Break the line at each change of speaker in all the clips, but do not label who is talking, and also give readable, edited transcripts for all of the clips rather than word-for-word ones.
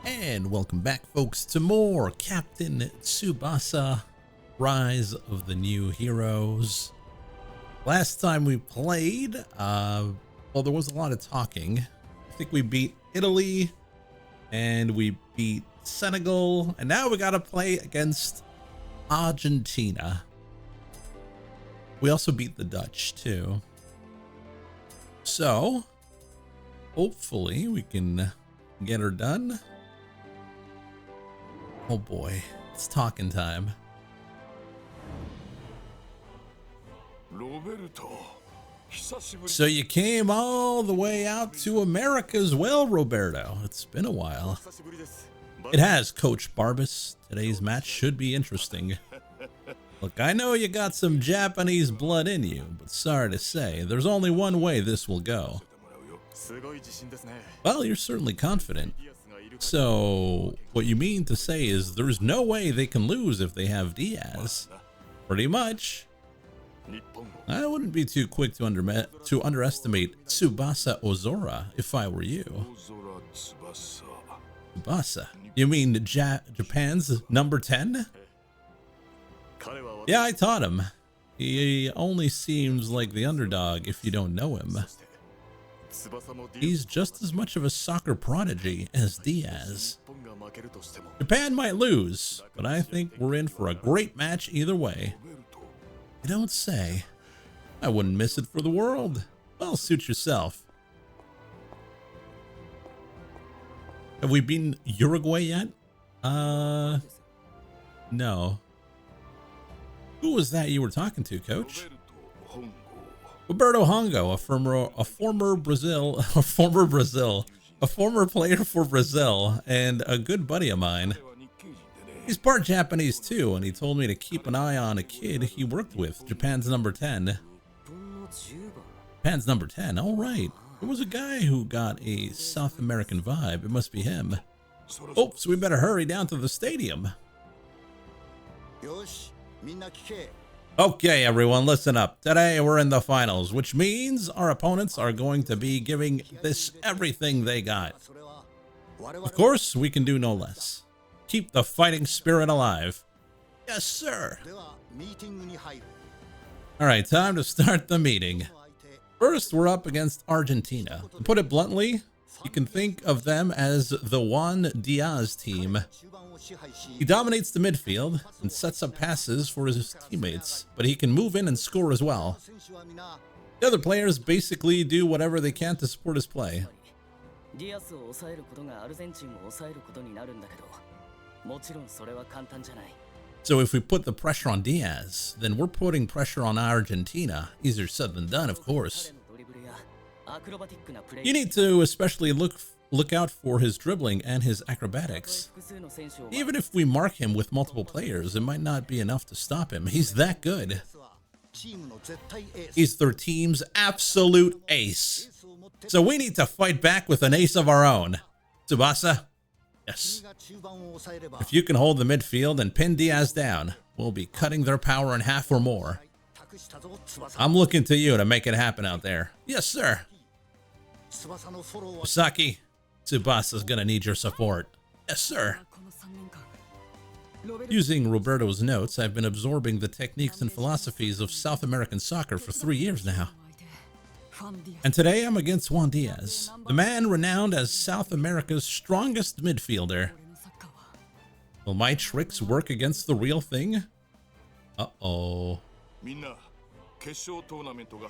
And welcome back, folks, to more Captain Tsubasa, Rise of the New Heroes. Last time we played, well, there was a lot of talking. I think we beat Italy, and we beat Senegal, and now we gotta play against Argentina. We also beat the Dutch, too. So, hopefully we can get her done. Oh boy, it's talking time. So you came all the way out to America as well, Roberto. It's been a while. It has, Coach Barbas. Today's match should be interesting. Look, I know you got some Japanese blood in you, but sorry to say, there's only one way this will go. Well, you're certainly confident. So, what you mean to say is there's no way they can lose if they have Diaz. Pretty much. I wouldn't be too quick to underestimate Tsubasa Ozora if I were you. Tsubasa? You mean Japan's number 10? Yeah, I taught him. He only seems like the underdog if you don't know him. He's just as much of a soccer prodigy as Diaz. Japan might lose, but I think we're in for a great match either way. You don't say. I wouldn't miss it for the world. Well, suit yourself. Have we beaten Uruguay yet? No. Who was that you were talking to, Coach? Roberto Hongo, a former player for Brazil, and a good buddy of mine. He's part Japanese too, and he told me to keep an eye on a kid he worked with, Japan's number 10. Japan's number 10, all right. There was a guy who got a South American vibe. It must be him. Oops, we better hurry down to the stadium. Okay, everyone, listen up. Today we're in the finals, which means our opponents are going to be giving this everything they got. Of course, we can do no less. Keep the fighting spirit alive. Yes, sir. All right, time to start the meeting. First, we're up against Argentina. To put it bluntly, you can think of them as the Juan Diaz team. He dominates the midfield and sets up passes for his teammates, but he can move in and score as well. The other players basically do whatever they can to support his play. So if we put the pressure on Diaz, then we're putting pressure on Argentina. Easier said than done, of course. You need to especially look out for his dribbling and his acrobatics. Even if we mark him with multiple players, it might not be enough to stop him. He's that good. He's their team's absolute ace. So we need to fight back with an ace of our own. Tsubasa? Yes. If you can hold the midfield and pin Diaz down, we'll be cutting their power in half or more. I'm looking to you to make it happen out there. Yes, sir. Osaki, Tsubasa's gonna need your support. Yes, sir. Using Roberto's notes, I've been absorbing the techniques and philosophies of South American soccer for 3 years now. And today I'm against Juan Diaz, the man renowned as South America's strongest midfielder. Will my tricks work against the real thing? Uh-oh.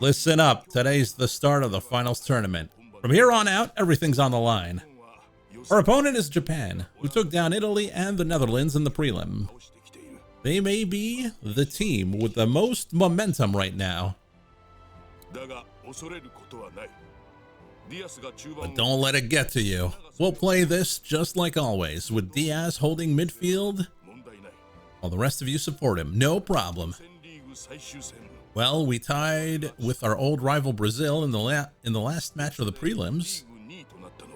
Listen up, today's the start of the finals tournament. From here on out, everything's on the line. Our opponent is Japan, who took down Italy and the Netherlands in the prelim. They may be the team with the most momentum right now. But don't let it get to you. We'll play this just like always, with Diaz holding midfield, while the rest of you support him. No problem. Well, we tied with our old rival Brazil in the last match of the prelims,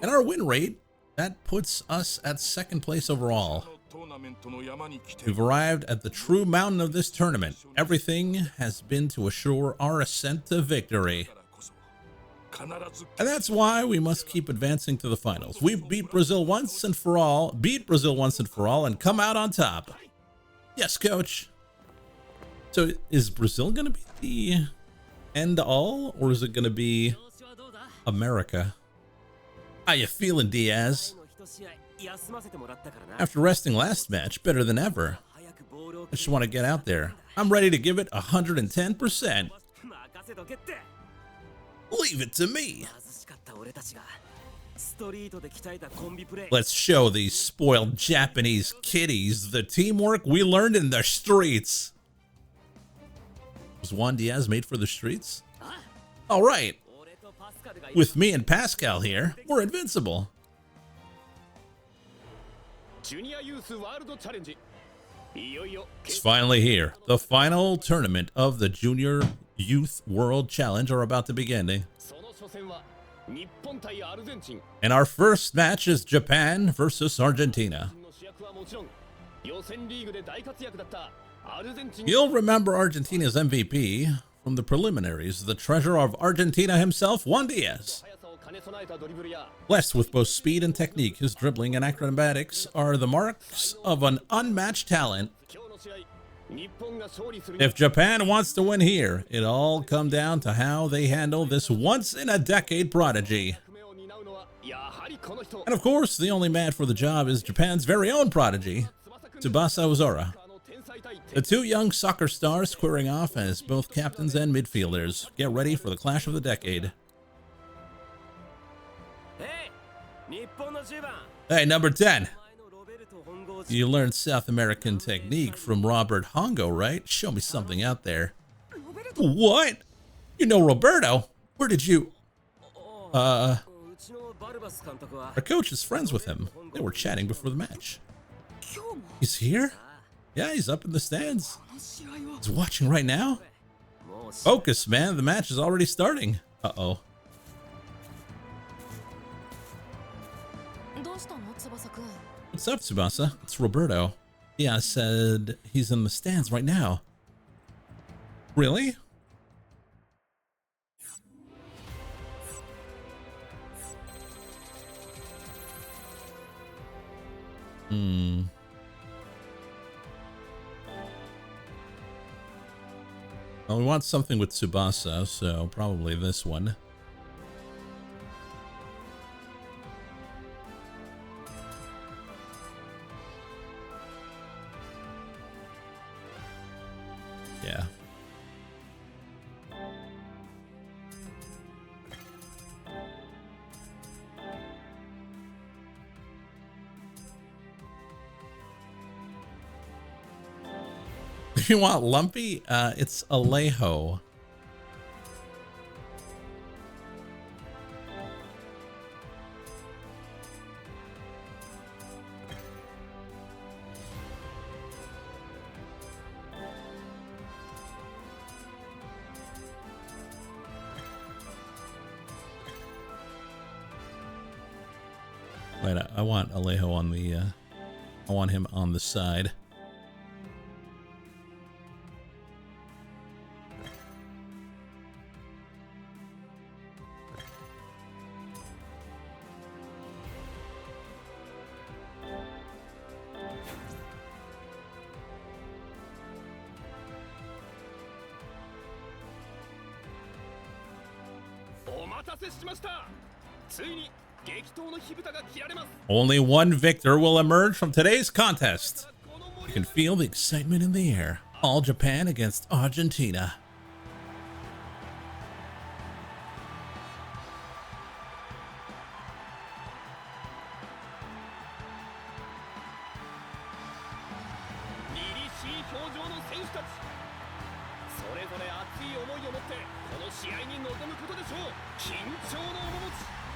and our win rate, that puts us at second place overall. We've arrived at the true mountain of this tournament. Everything has been to assure our ascent to victory. And that's why we must keep advancing to the finals. We've beat Brazil once and for all, and come out on top. Yes, coach. So is Brazil going to be the end all, or is it going to be America? How you feeling, Diaz? After resting last match, better than ever. I just want to get out there. I'm ready to give it 110%. Leave it to me. Let's show these spoiled Japanese kiddies the teamwork we learned in the streets. Was Juan Diaz made for the streets? All right. With me and Pascal here, we're invincible. It's finally here. The final tournament of the Junior Youth World Challenge are about to begin. And our first match is Japan versus Argentina. You'll remember Argentina's MVP from the preliminaries, the treasure of Argentina himself, Juan Diaz. Blessed with both speed and technique, his dribbling and acrobatics are the marks of an unmatched talent. If Japan wants to win here, it'll all come down to how they handle this once-in-a-decade prodigy. And of course, the only man for the job is Japan's very own prodigy, Tsubasa Ozora. The two young soccer stars squaring off as both captains and midfielders. Get ready for the clash of the decade. Hey, number 10. You learned South American technique from Robert Hongo, right? Show me something out there. What? You know Roberto? Where did you... Our coach is friends with him. They were chatting before the match. He's here? Yeah, he's up in the stands. He's watching right now? Focus, man. The match is already starting. Uh-oh. What's up, Tsubasa? It's Roberto. Yeah, I said he's in the stands right now. Really? Well, we want something with Tsubasa, so probably this one. Yeah. If you want lumpy, it's Alejo. Wait, I want Alejo on the, I want him on the side. Only one victor will emerge from today's contest. You can feel the excitement in the air. All Japan against Argentina.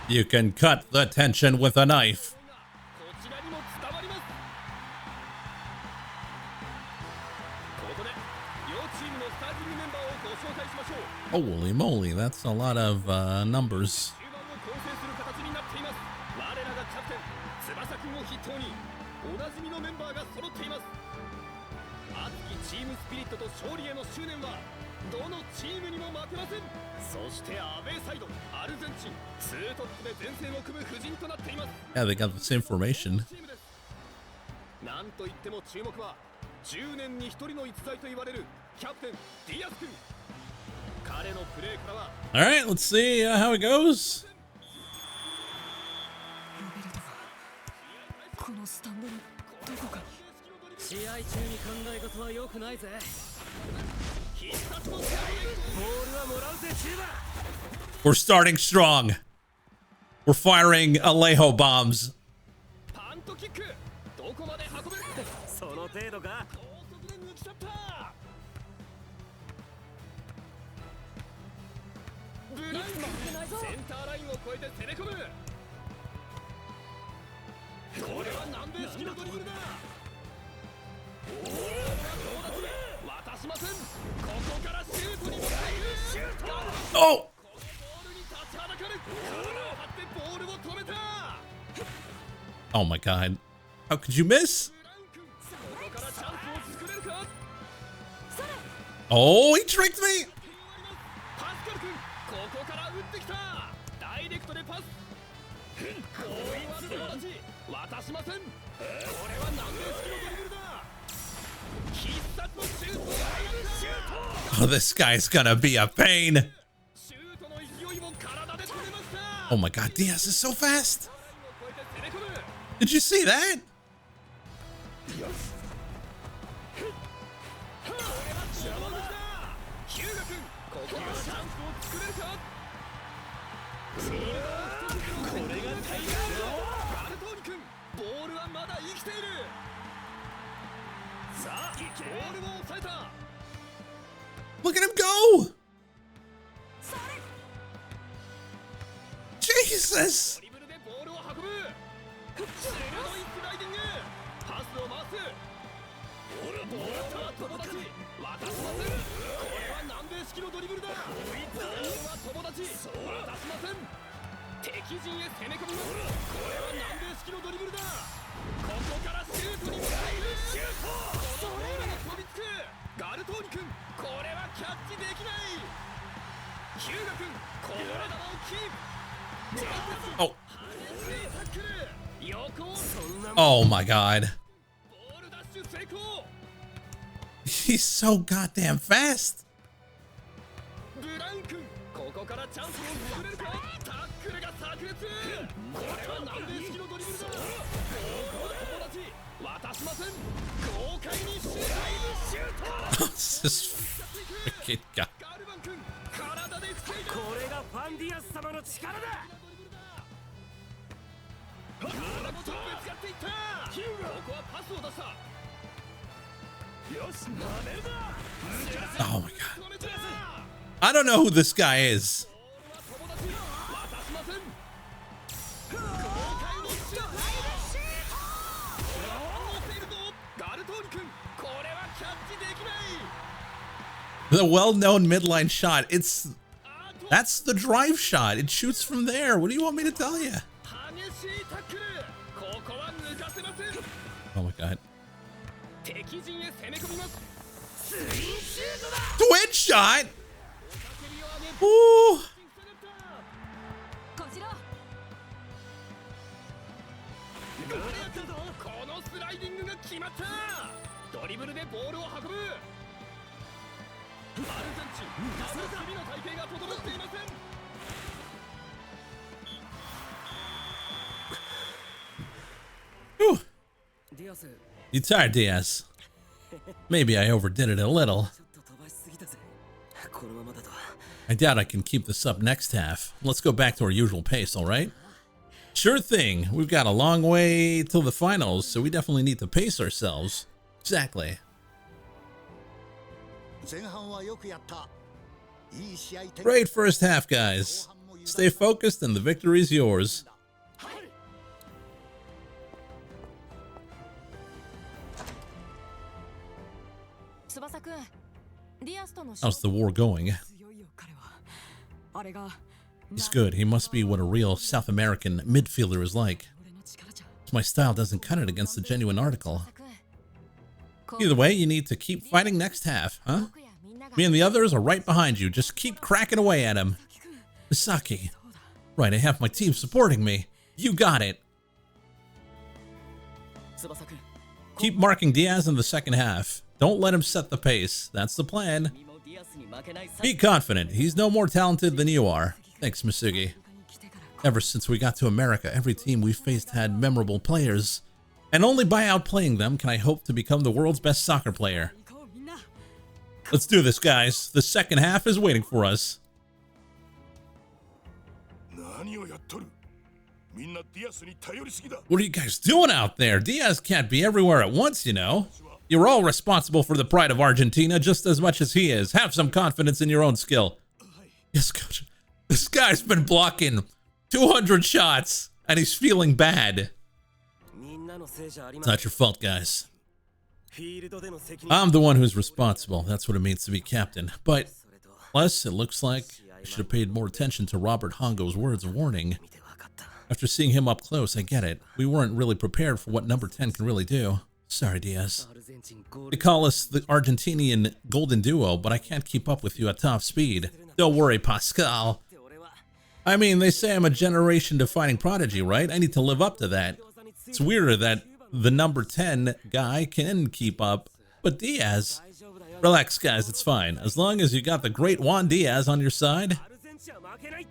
You can cut the tension with a knife. Holy moly, that's a lot of numbers. Yeah, they got the same formation. All right, let's see how it goes. We're starting strong. We're firing Alejo bombs. Oh! Oh my god. How could you miss? Oh, he tricked me! Oh, this guy's gonna be a pain. Oh my god, Diaz is so fast. Did you see that? Look at him go! Jesus! Oh. Oh my god. He's so goddamn fast. This is freaking god. Oh my god. I don't know who this guy is. The well-known midline shot. That's the drive shot. It shoots from there. What do you want me to tell you? Oh my god. Twitch shot. Ooh. Whew. You tired, Diaz? Maybe I overdid it a little. I doubt I can keep this up next half. Let's go back to our usual pace, alright? Sure thing. We've got a long way till the finals, so we definitely need to pace ourselves. Exactly. Great first half, guys. Stay focused and the victory's yours. How's the war going? He's good. He must be what a real South American midfielder is like. My style doesn't cut it against the genuine article. Either way, you need to keep fighting next half, huh? Me and the others are right behind you. Just keep cracking away at him. Misaki, Right, I have my team supporting me. You got it. Keep marking Diaz in the second half. Don't let him set the pace. That's the plan. Be confident. He's no more talented than you are. Thanks, Masugi. Ever since we got to America, every team we faced had memorable players. And only by outplaying them can I hope to become the world's best soccer player. Let's do this, guys. The second half is waiting for us. What are you guys doing out there? Diaz can't be everywhere at once, you know. You're all responsible for the pride of Argentina just as much as he is. Have some confidence in your own skill. Yes, coach. This guy's been blocking 200 shots, and he's feeling bad. It's not your fault, guys. I'm the one who's responsible. That's what it means to be captain. But, plus, it looks like I should have paid more attention to Robert Hongo's words of warning. After seeing him up close, I get it. We weren't really prepared for what number 10 can really do. Sorry, Diaz. They call us the Argentinian Golden Duo, but I can't keep up with you at top speed. Don't worry, Pascal. I mean, they say I'm a generation-defining prodigy, right? I need to live up to that. It's weirder that the number 10 guy can keep up, but Diaz... Relax, guys, it's fine. As long as you got the great Juan Diaz on your side,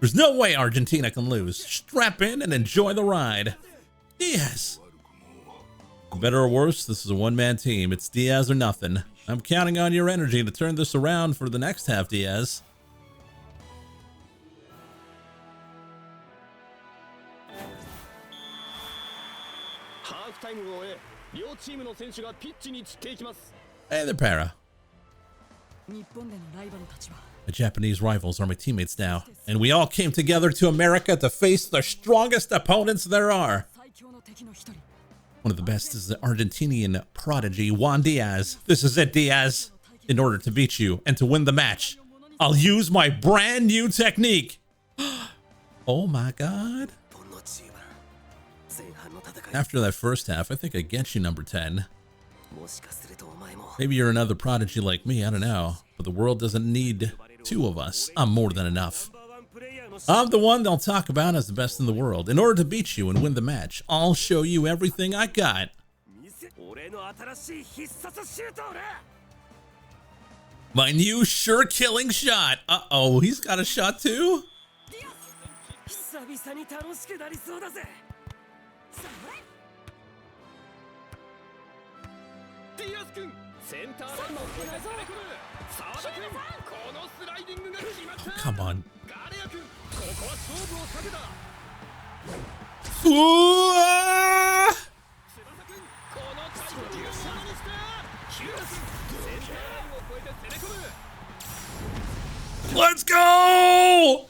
there's no way Argentina can lose. Strap in and enjoy the ride. Diaz. Better or worse, this is a one-man team. It's Diaz or nothing. I'm counting on your energy to turn this around for the next half, Diaz. Hey there, Para. The Japanese rivals are my teammates now, and we all came together to America to face the strongest opponents there are. One of the best is the Argentinian prodigy, Juan Diaz. This is it, Diaz. In order to beat you and to win the match, I'll use my brand new technique. Oh my God. After that first half, I think I get you, number 10. Maybe you're another prodigy like me, I don't know. But the world doesn't need two of us. I'm more than enough. I'm the one they'll talk about as the best in the world. In order to beat you and win the match, I'll show you everything I got. My new sure-killing shot. Uh-oh, he's got a shot too? Oh, come on. Ooh, ah! Let's go!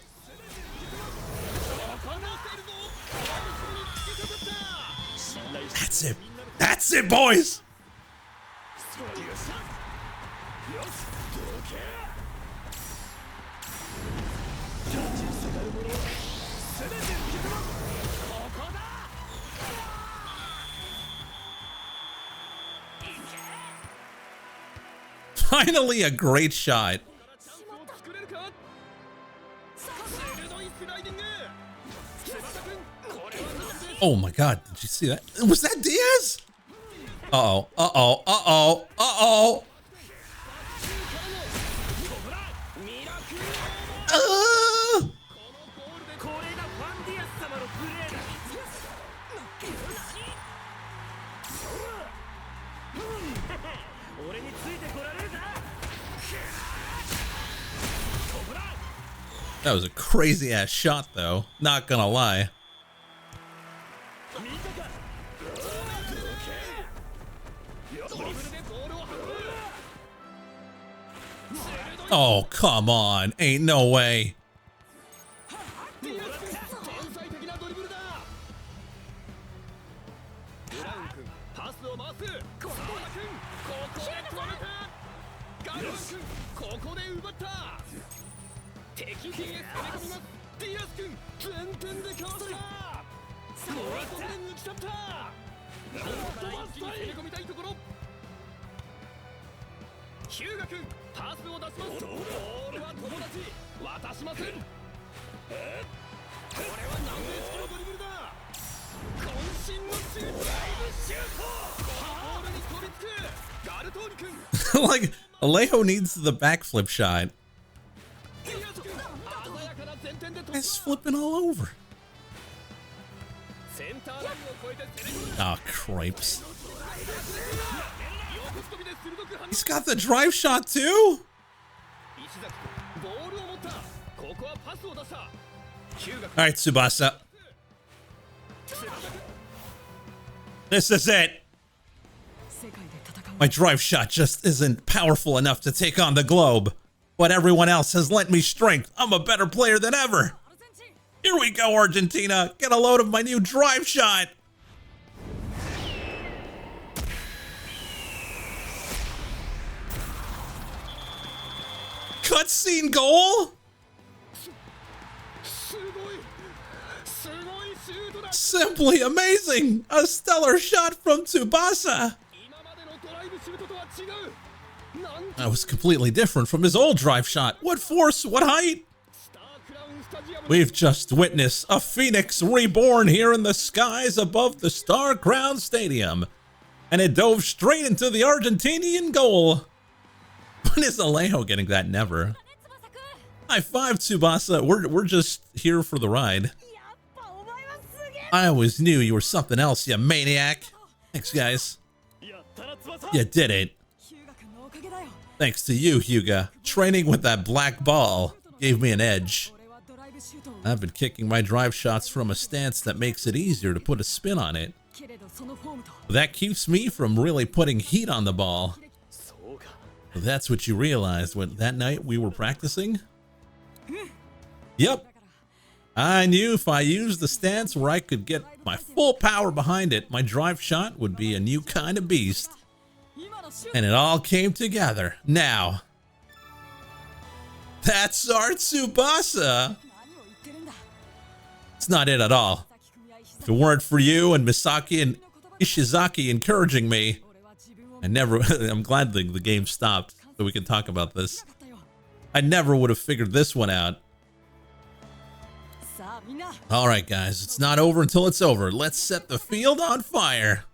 That's it. That's it, boys. Finally, a great shot. Oh my God, did you see that? Was that Diaz? Uh-oh, uh-oh, uh-oh, uh-oh. That was a crazy ass shot though, not gonna lie. Oh, come on. Ain't no way. Like, Alejo needs the backflip shot. He's flipping all over. Oh, cripes. He's got the drive shot too? Alright, Tsubasa. This is it. My drive shot just isn't powerful enough to take on the globe. But everyone else has lent me strength. I'm a better player than ever. Here we go, Argentina. Get a load of my new drive shot. Cutscene goal? Simply amazing! A stellar shot from Tsubasa! That was completely different from his old drive shot. What force? What height? We've just witnessed a phoenix reborn here in the skies above the star-crowned stadium. And it dove straight into the Argentinian goal. When is Alejo getting that? Never. High five, Tsubasa. We're just here for the ride. I always knew you were something else, you maniac. Thanks, guys. You did it. Thanks to you, Hyuga. Training with that black ball gave me an edge. I've been kicking my drive shots from a stance that makes it easier to put a spin on it. That keeps me from really putting heat on the ball. That's what you realized when that night we were practicing? Yep. I knew if I used the stance where I could get my full power behind it, my drive shot would be a new kind of beast. And it all came together. Now, that's our Tsubasa. It's not it at all. If it weren't for you and Misaki and Ishizaki encouraging me, I'm glad the game stopped so we can talk about this. I never would have figured this one out. All right, guys, it's not over until it's over. Let's set the field on fire.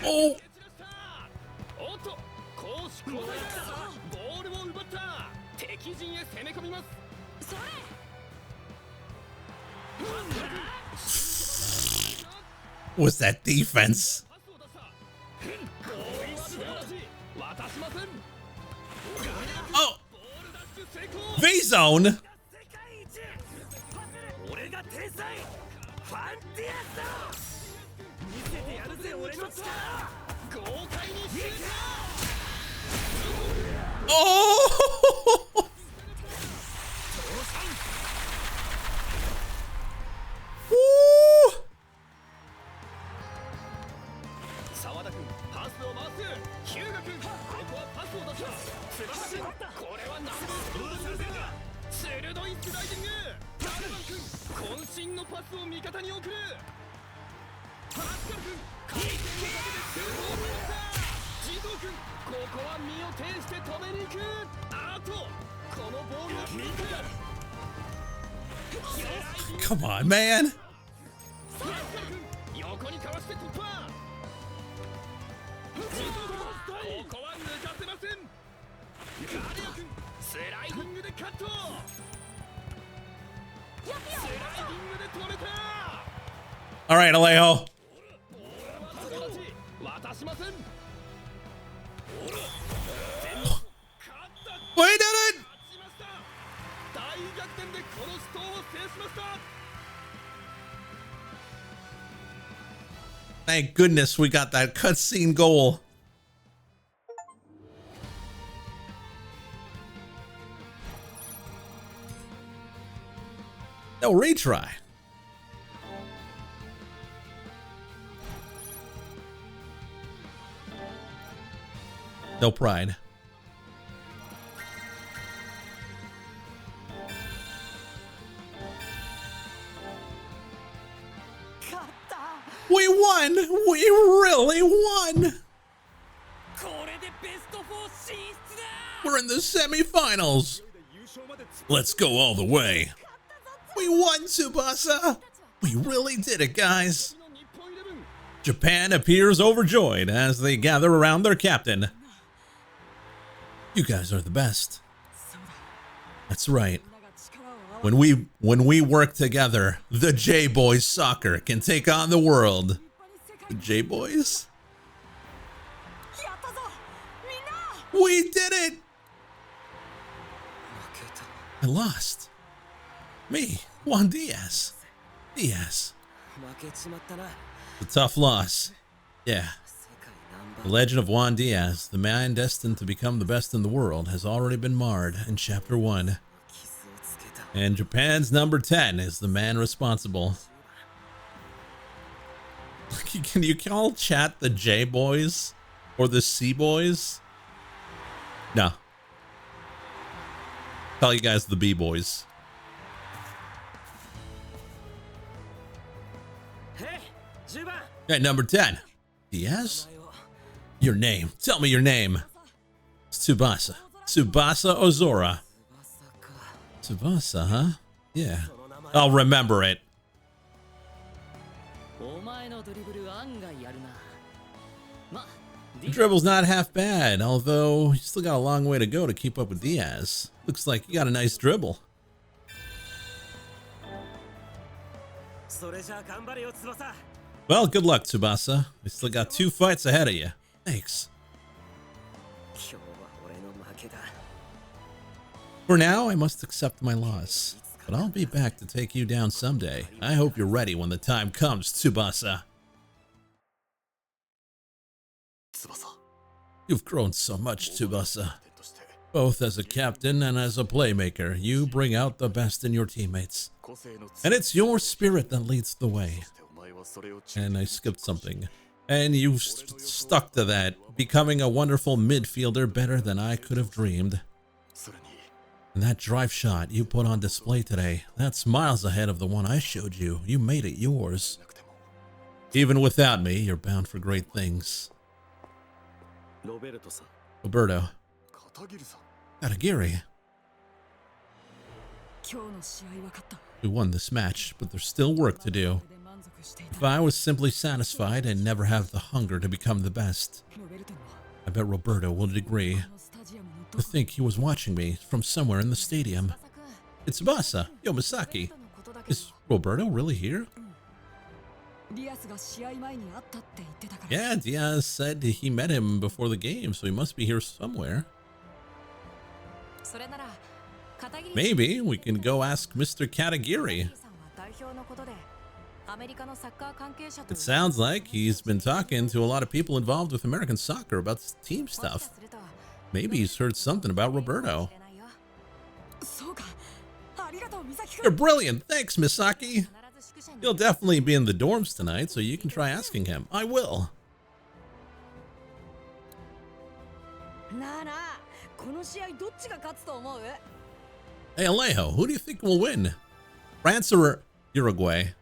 Oh! What's that defense? Oh! V-zone? Oh! Woo! Come on, man. All right, Alejo. We did it! Thank goodness we got that cutscene goal. No retry. No pride. We won! We really won! We're in the semifinals! Let's go all the way! We won, Tsubasa! We really did it, guys! Japan appears overjoyed as they gather around their captain. You guys are the best. That's right. When we work together, the J-Boys soccer can take on the world. The J-Boys? We did it! I lost. Me, Juan Diaz. Diaz. A tough loss. Yeah. The legend of Juan Diaz, the man destined to become the best in the world, has already been marred in Chapter 1. And Japan's number 10 is the man responsible. Can you call chat the J-Boys? Or the C-Boys? No. Call you guys the B-Boys. Hey, number 10. Diaz? Your name. Tell me your name. Tsubasa. Tsubasa Ozora. Tsubasa, huh? Yeah. I'll remember it. The dribble's not half bad, although you still got a long way to go to keep up with Diaz. Looks like you got a nice dribble. Well, good luck, Tsubasa. We still got 2 fights ahead of you. Thanks. For now, I must accept my loss, but I'll be back to take you down someday. I hope you're ready when the time comes, Tsubasa. You've grown so much, Tsubasa. Both as a captain and as a playmaker, you bring out the best in your teammates. And it's your spirit that leads the way. And I skipped something. And you stuck to that, becoming a wonderful midfielder better than I could have dreamed. And that drive shot you put on display today, that's miles ahead of the one I showed you. You made it yours. Even without me, you're bound for great things. Roberto. Katagiri. We won this match, but there's still work to do. If I was simply satisfied and never have the hunger to become the best, I bet Roberto would agree. To think he was watching me from somewhere in the stadium. It's Tsubasa. Yo, Misaki. Is Roberto really here? Yeah, Diaz said he met him before the game, so he must be here somewhere. Maybe we can go ask Mr. Katagiri. It sounds like he's been talking to a lot of people involved with American soccer about team stuff. Maybe he's heard something about Roberto. You're brilliant. Thanks, Misaki. He'll definitely be in the dorms tonight, so you can try asking him. I will. Hey, Alejo, who do you think will win? France or Uruguay?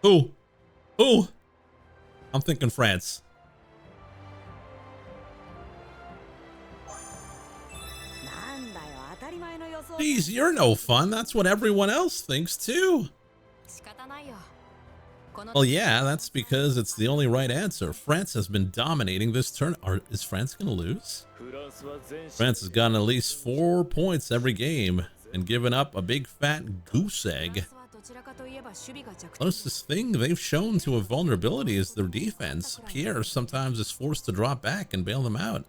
Who? I'm thinking France. Geez, you're no fun. That's what everyone else thinks too. Well, yeah, that's because it's the only right answer. France has been dominating this turn. Is France gonna lose? France has gotten at least 4 points every game and given up a big fat goose egg. Closest thing they've shown to a vulnerability is their defense. Pierre sometimes is forced to drop back and bail them out.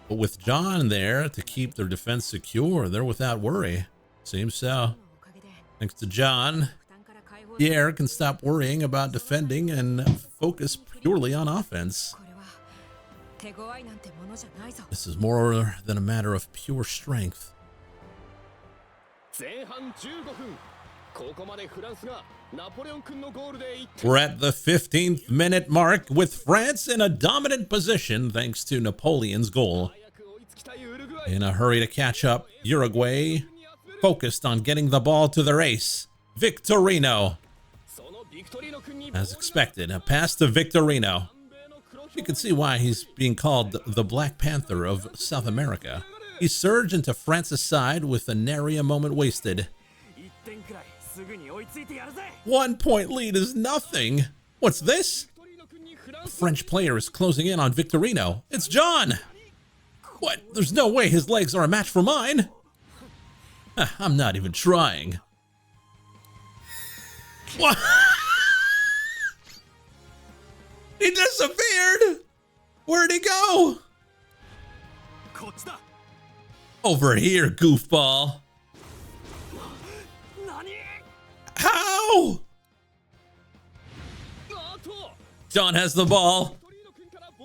But with John there to keep their defense secure, they're without worry. Seems so. Thanks to John, Pierre can stop worrying about defending and focus purely on offense. This is more than a matter of pure strength. We're at the 15th minute mark with France in a dominant position thanks to Napoleon's goal. In a hurry to catch up, Uruguay focused on getting the ball to their ace, Victorino. As expected, a pass to Victorino. You can see why he's being called the Black Panther of South America. He surged into France's side with a nary a moment wasted. 1 point lead is nothing. What's this? A French player is closing in on Victorino. It's John. What? There's no way his legs are a match for mine. I'm not even trying. What? He disappeared. Where'd he go? Over here, goofball. How? John has the ball.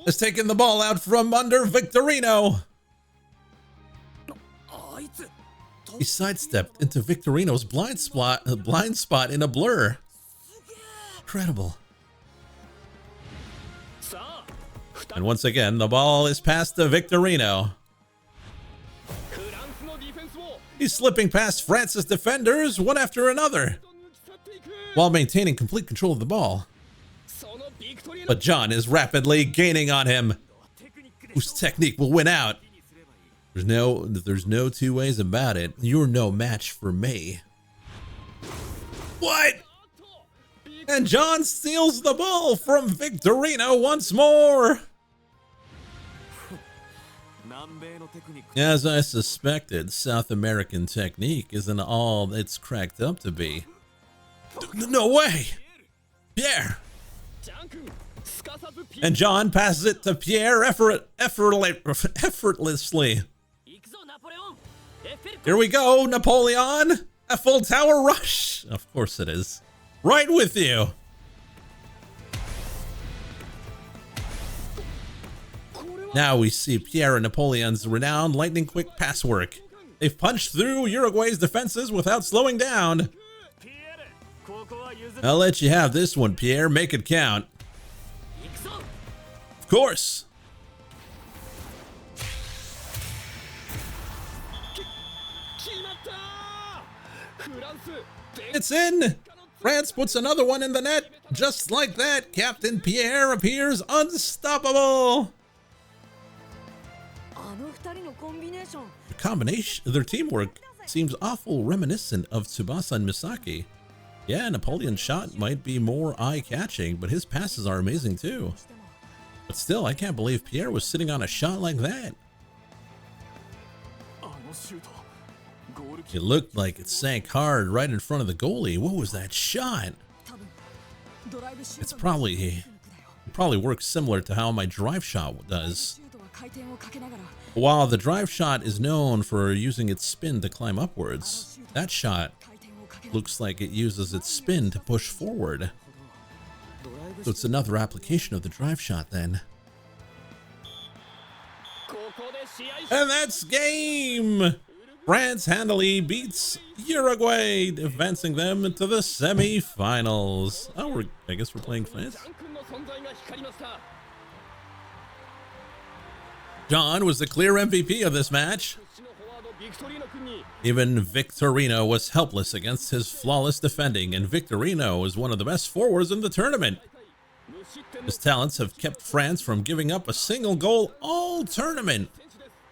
Has taken the ball out from under Victorino. He sidestepped into Victorino's blind spot in a blur. Incredible. And once again, the ball is passed to Victorino. He's slipping past France's defenders one after another, while maintaining complete control of the ball. But John is rapidly gaining on him. Whose technique will win out? There's no two ways about it. You're no match for me. What? And John steals the ball from Victorino once more. As I suspected, South American technique isn't all it's cracked up to be. No way! Pierre! And John passes it to Pierre effortlessly. Here we go, Napoleon! A full tower rush! Of course it is. Right with you! Now we see Pierre and Napoleon's renowned lightning-quick pass work. They've punched through Uruguay's defenses without slowing down. I'll let you have this one, Pierre. Make it count. Of course. It's in! France puts another one in the net. Just like that, Captain Pierre appears unstoppable. The combination, their teamwork seems awful reminiscent of Tsubasa and Misaki. Yeah, Napoleon's shot might be more eye-catching, but his passes are amazing too. But still, I can't believe Pierre was sitting on a shot like that. It looked like it sank hard right in front of the goalie. What was that shot? It probably works similar to how my drive shot does. While the drive shot is known for using its spin to climb upwards, that shot looks like it uses its spin to push forward. So it's another application of the drive shot then. And that's game! France handily beats Uruguay, advancing them into the semi-finals. Oh, I guess we're playing France. John was the clear MVP of this match. Even Victorino was helpless against his flawless defending, and Victorino is one of the best forwards in the tournament. His talents have kept France from giving up a single goal all tournament.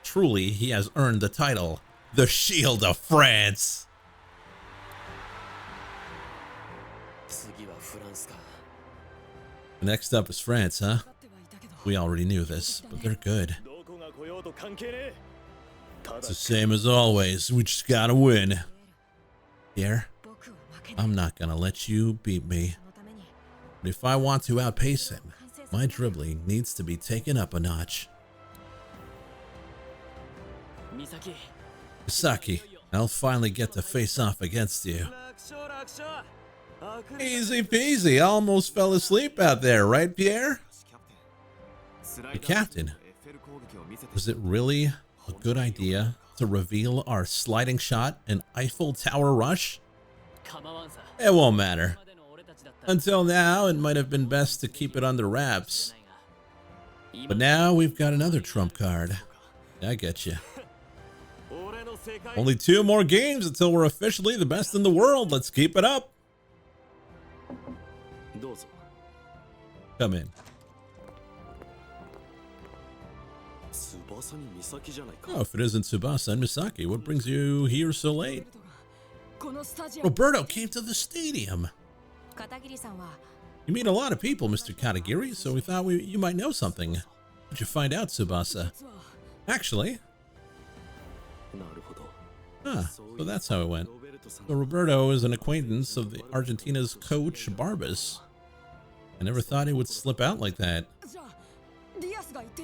Truly, he has earned the title, the Shield of France. Next up is France, huh? We already knew this, but they're good. It's the same as always. We just gotta win. Pierre, I'm not gonna let you beat me. But if I want to outpace him, my dribbling needs to be taken up a notch. Misaki, I'll finally get to face off against you. Easy peasy. Almost fell asleep out there, right, Pierre? The captain, was it really a good idea to reveal our sliding shot and Eiffel Tower rush? It won't matter. Until now, it might have been best to keep it under wraps. But now we've got another trump card. I get you. Only 2 more games until we're officially the best in the world. Let's keep it up. Come in. Oh, if it isn't Tsubasa and Misaki, what brings you here so late? Roberto came to the stadium. You meet a lot of people, Mr. Katagiri, so we thought you might know something. What'd you find out, Tsubasa? Actually. Ah, so that's how it went. So Roberto is an acquaintance of Argentina's coach, Barbas. I never thought he would slip out like that.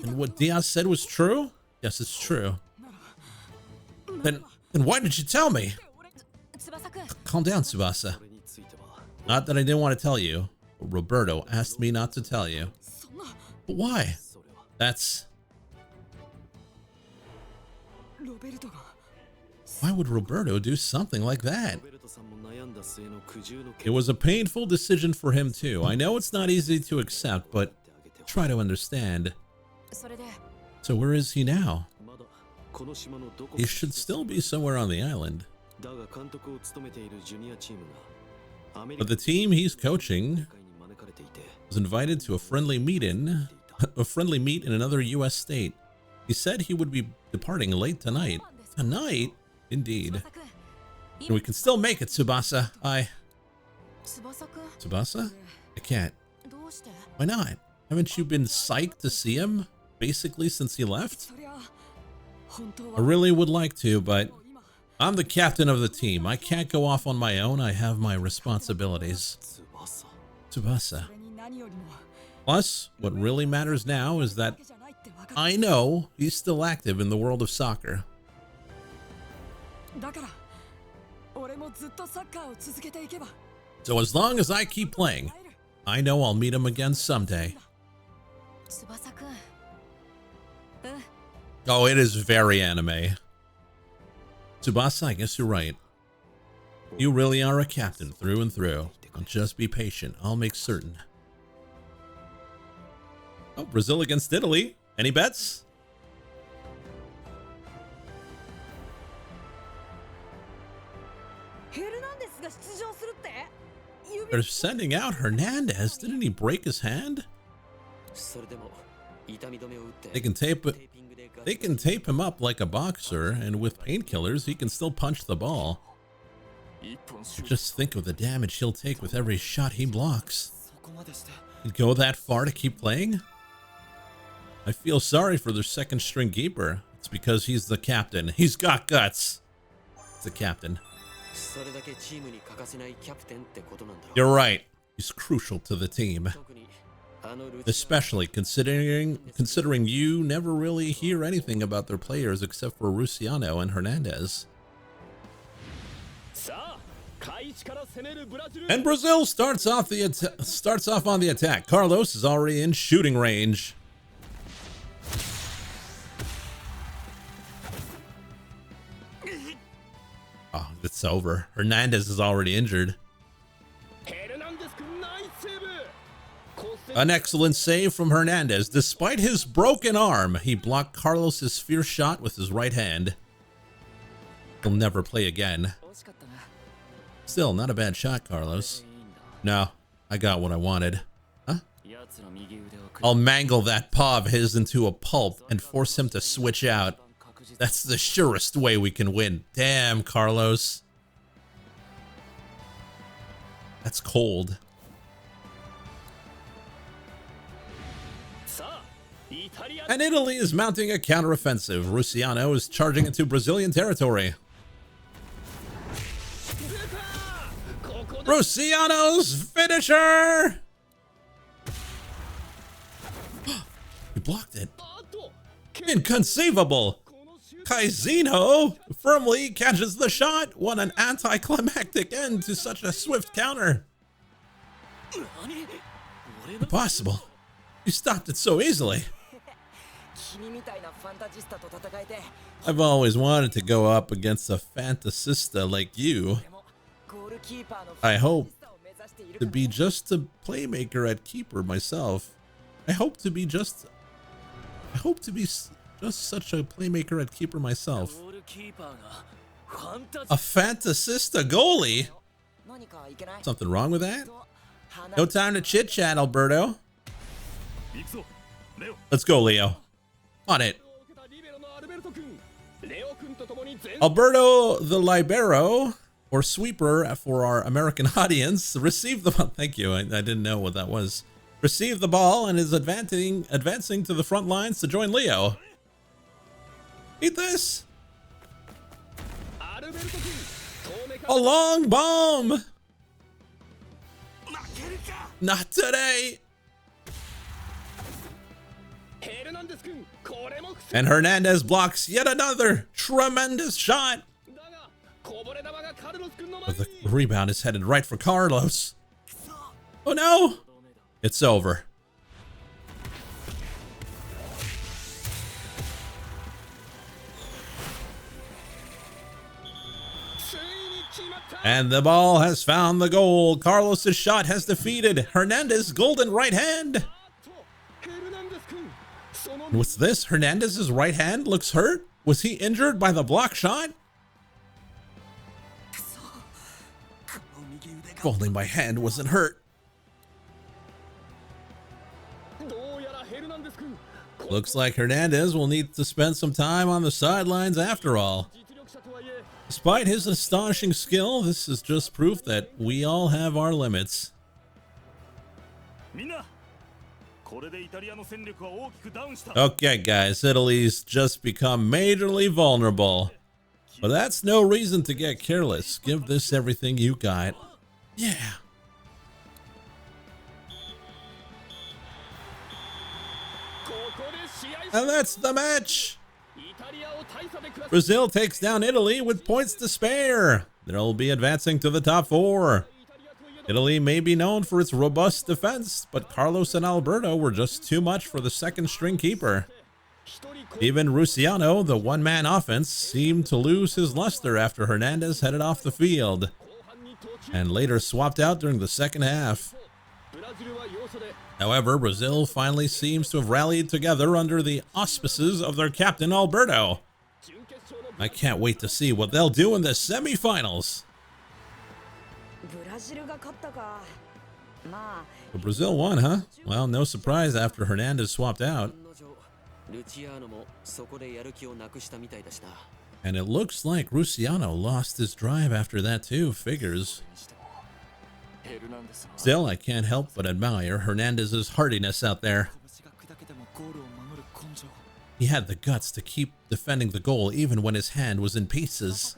And what Diaz said was true? Yes, it's true. Then why did you tell me? Calm down, Tsubasa. Not that I didn't want to tell you, but Roberto asked me not to tell you. But why? Why would Roberto do something like that? It was a painful decision for him too. I know it's not easy to accept, but try to understand. So where is he now? He should still be somewhere on the island. But the team he's coaching was invited to a friendly meet in another U.S. state. He said he would be departing late tonight. Tonight? Indeed. And we can still make it, Tsubasa. Tsubasa? I can't. Why not? Haven't you been psyched to see him, basically, since he left? I really would like to, but I'm the captain of the team. I can't go off on my own. I have my responsibilities. Tsubasa. Plus, what really matters now is that I know he's still active in the world of soccer. So as long as I keep playing, I know I'll meet him again someday. Oh, it is very anime. Tsubasa, I guess you're right. You really are a captain through and through. I'll just be patient. I'll make certain. Oh, Brazil against Italy. Any bets? They're sending out Hernandez. Didn't he break his hand? They can tape him up like a boxer, and with painkillers, he can still punch the ball. Just think of the damage he'll take with every shot he blocks. He'd go that far to keep playing? I feel sorry for their second string keeper. It's because he's the captain. He's got guts. It's the captain. You're right. He's crucial to the team. Especially considering you never really hear anything about their players except for Luciano and Hernandez. And Brazil starts off on the attack. Carlos is already in shooting range. Oh, it's over. Hernandez is already injured. An excellent save from Hernandez. Despite his broken arm, he blocked Carlos's fierce shot with his right hand. He'll never play again. Still, not a bad shot, Carlos. No, I got what I wanted. Huh? I'll mangle that paw of his into a pulp and force him to switch out. That's the surest way we can win. Damn, Carlos. That's cold. And Italy is mounting a counteroffensive. Luciano is charging into Brazilian territory. Luciano's finisher! He blocked it. Inconceivable! Kaizino firmly catches the shot. What an anticlimactic end to such a swift counter. Impossible. You stopped it so easily. I've always wanted to go up against a fantasista like you. I hope to be just a playmaker at keeper myself. I hope to be just such a playmaker at keeper myself. A fantasista goalie? Something wrong with that? No time to chit chat, Alberto. Let's go, Leo. On it. Alberto the Libero, or sweeper for our American audience, received the ball. Thank you. I didn't know what that was. Received the ball and is advancing to the front lines to join Leo. Eat this. A long bomb. Not today. And Hernandez blocks yet another tremendous shot. But the rebound is headed right for Carlos. Oh no! It's over. And the ball has found the goal. Carlos's shot has defeated Hernandez's golden right hand. What's this? Hernandez's right hand looks hurt? Was he injured by the block shot? If only my hand wasn't hurt. Looks like Hernandez will need to spend some time on the sidelines after all. Despite his astonishing skill, this is just proof that we all have our limits. Okay, guys, Italy's just become majorly vulnerable. But that's no reason to get careless. Give this everything you got. Yeah. And that's the match. Brazil takes down Italy with points to spare. They'll be advancing to the top 4. Italy may be known for its robust defense, but Carlos and Alberto were just too much for the second string keeper. Even Rusiano, the one-man offense, seemed to lose his luster after Hernandez headed off the field and later swapped out during the second half. However, Brazil finally seems to have rallied together under the auspices of their captain Alberto. I can't wait to see what they'll do in the semifinals. But Brazil won, huh? Well, no surprise after Hernandez swapped out. And it looks like Rusiano lost his drive after that too, figures. Still, I can't help but admire Hernandez's hardiness out there. He had the guts to keep defending the goal even when his hand was in pieces.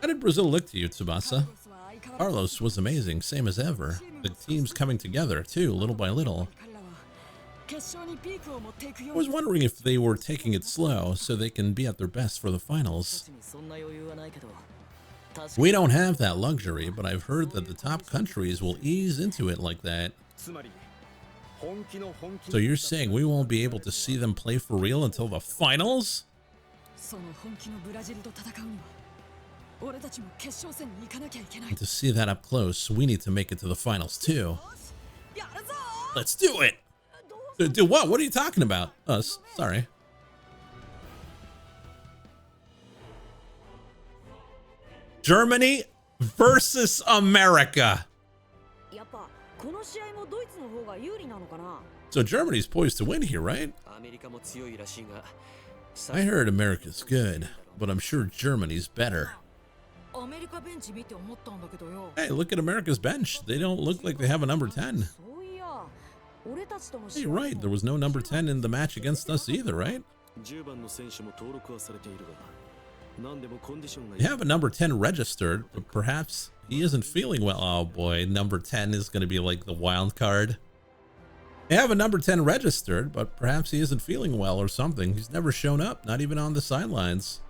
How did Brazil look to you, Tsubasa? Carlos was amazing, same as ever. The team's coming together too, little by little. I was wondering if they were taking it slow so they can be at their best for the finals. We don't have that luxury, but I've heard that the top countries will ease into it like that. So you're saying we won't be able to see them play for real until the finals? And to see that up close, we need to make it to the finals too. Let's do it! Do what? What are you talking about? Us. Sorry. Germany versus America. So Germany's poised to win here, right? I heard America's good, but I'm sure Germany's better. Hey, look at America's bench. They don't look like they have a number 10. Hey, you're right. There was no number 10 in the match against us either, right? They have a number 10 registered, but perhaps he isn't feeling well. Oh boy, number 10 is going to be like the wild card. They have a number 10 registered, but perhaps he isn't feeling well or something. He's never shown up, not even on the sidelines.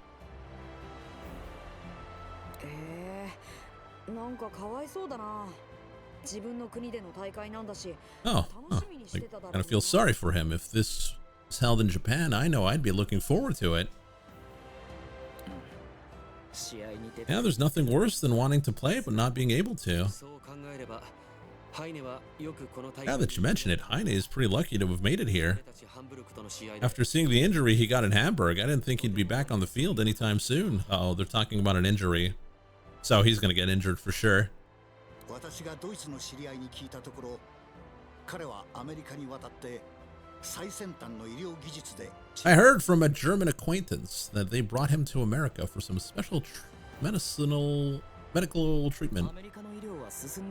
Oh, I kind of feel sorry for him. If this is held in Japan, I know I'd be looking forward to it. Yeah, there's nothing worse than wanting to play but not being able to. Now that you mention it, Heine is pretty lucky to have made it here. After seeing the injury he got in Hamburg, I didn't think he'd be back on the field anytime soon. Uh oh, they're talking about an injury. So he's going to get injured for sure. I heard from a German acquaintance that they brought him to America for some special medical treatment.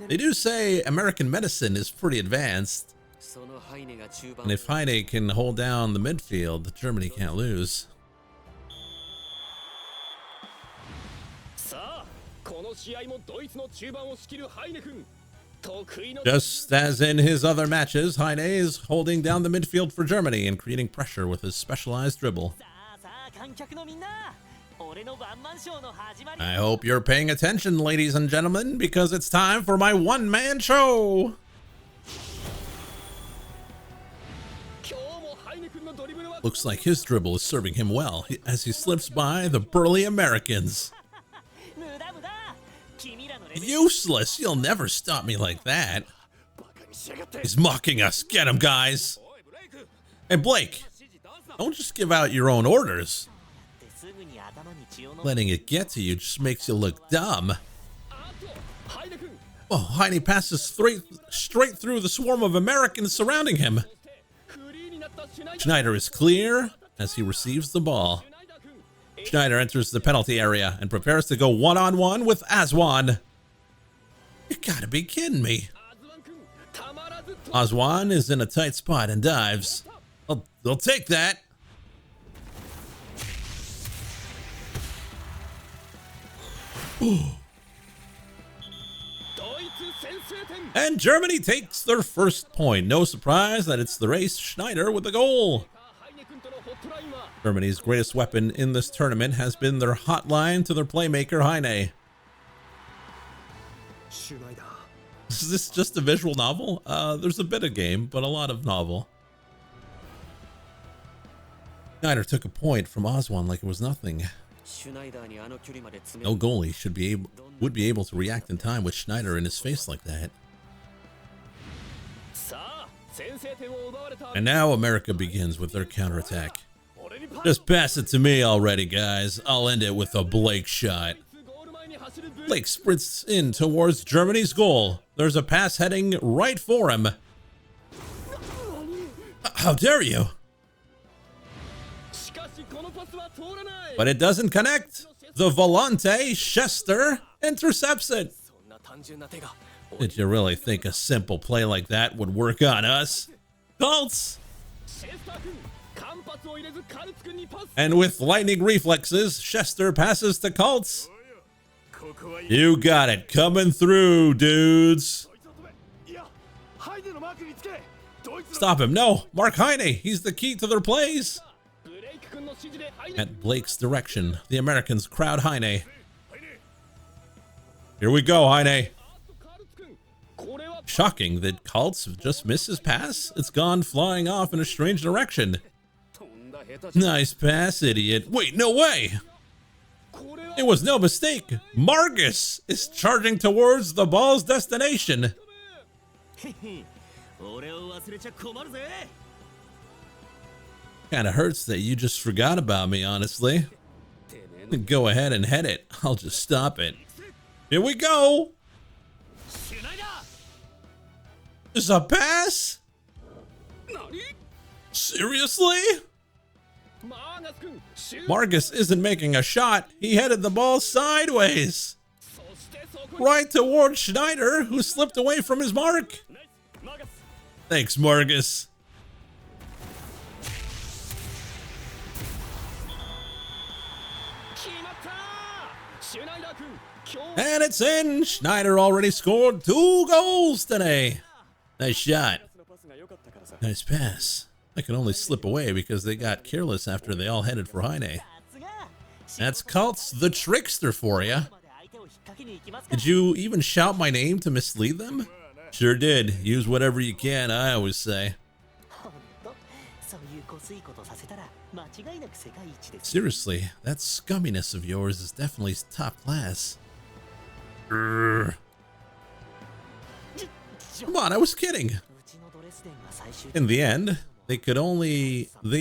They do say American medicine is pretty advanced. And if Heine can hold down the midfield, Germany can't lose. Just as in his other matches, Heine is holding down the midfield for Germany and creating pressure with his specialized dribble. I hope you're paying attention, ladies and gentlemen, because it's time for my one-man show. Looks like his dribble is serving him well as he slips by the burly Americans. Useless! You'll never stop me like that. He's mocking us. Get him, guys. Hey, Blake, don't just give out your own orders. Letting it get to you just makes you look dumb. Oh, Heine passes straight through the swarm of Americans surrounding him. Schneider is clear as he receives the ball. Schneider enters the penalty area and prepares to go one-on-one with Aswan. You gotta be kidding me. Aswan is in a tight spot and dives. They'll take that. And Germany takes their first point. No surprise that it's the race Schneider with the goal. Germany's greatest weapon in this tournament has been their hotline to their playmaker Heine. Is this just a visual novel? There's a bit of game, but a lot of novel. Schneider took a point from Aswan like it was nothing. No goalie would be able to react in time with Schneider in his face like that. And now America begins with their counterattack. Just pass it to me already, guys. I'll end it with a Blake shot. Blake sprints in towards Germany's goal. There's a pass heading right for him. How dare you? But it doesn't connect. The Volante, Chester, intercepts it. Did you really think a simple play like that would work on us? Colts! And with lightning reflexes, Chester passes to Colts. You got it. Coming through, dudes. Stop him. No, Mark Heine. He's the key to their plays. At Blake's direction, the Americans crowd Heine. Here we go, Heine. Shocking that Colts just missed his pass. It's gone flying off in a strange direction. Nice pass, idiot. Wait, no way. It was no mistake. Margus is charging towards the ball's destination. Kinda hurts that you just forgot about me, honestly. Go ahead and head it. I'll just stop it. Here we go. There's a pass? Seriously? Margus isn't making a shot. He headed the ball sideways. Right towards Schneider, who slipped away from his mark. Thanks, Margus. And it's in. Schneider already scored 2 goals today. Nice shot. Nice pass. I can only slip away because they got careless after they all headed for Heine. That's Colts the Trickster for you. Did you even shout my name to mislead them? Sure did. Use whatever you can, I always say. Seriously, that scumminess of yours is definitely top class. Urgh. Come on, I was kidding. In the end, they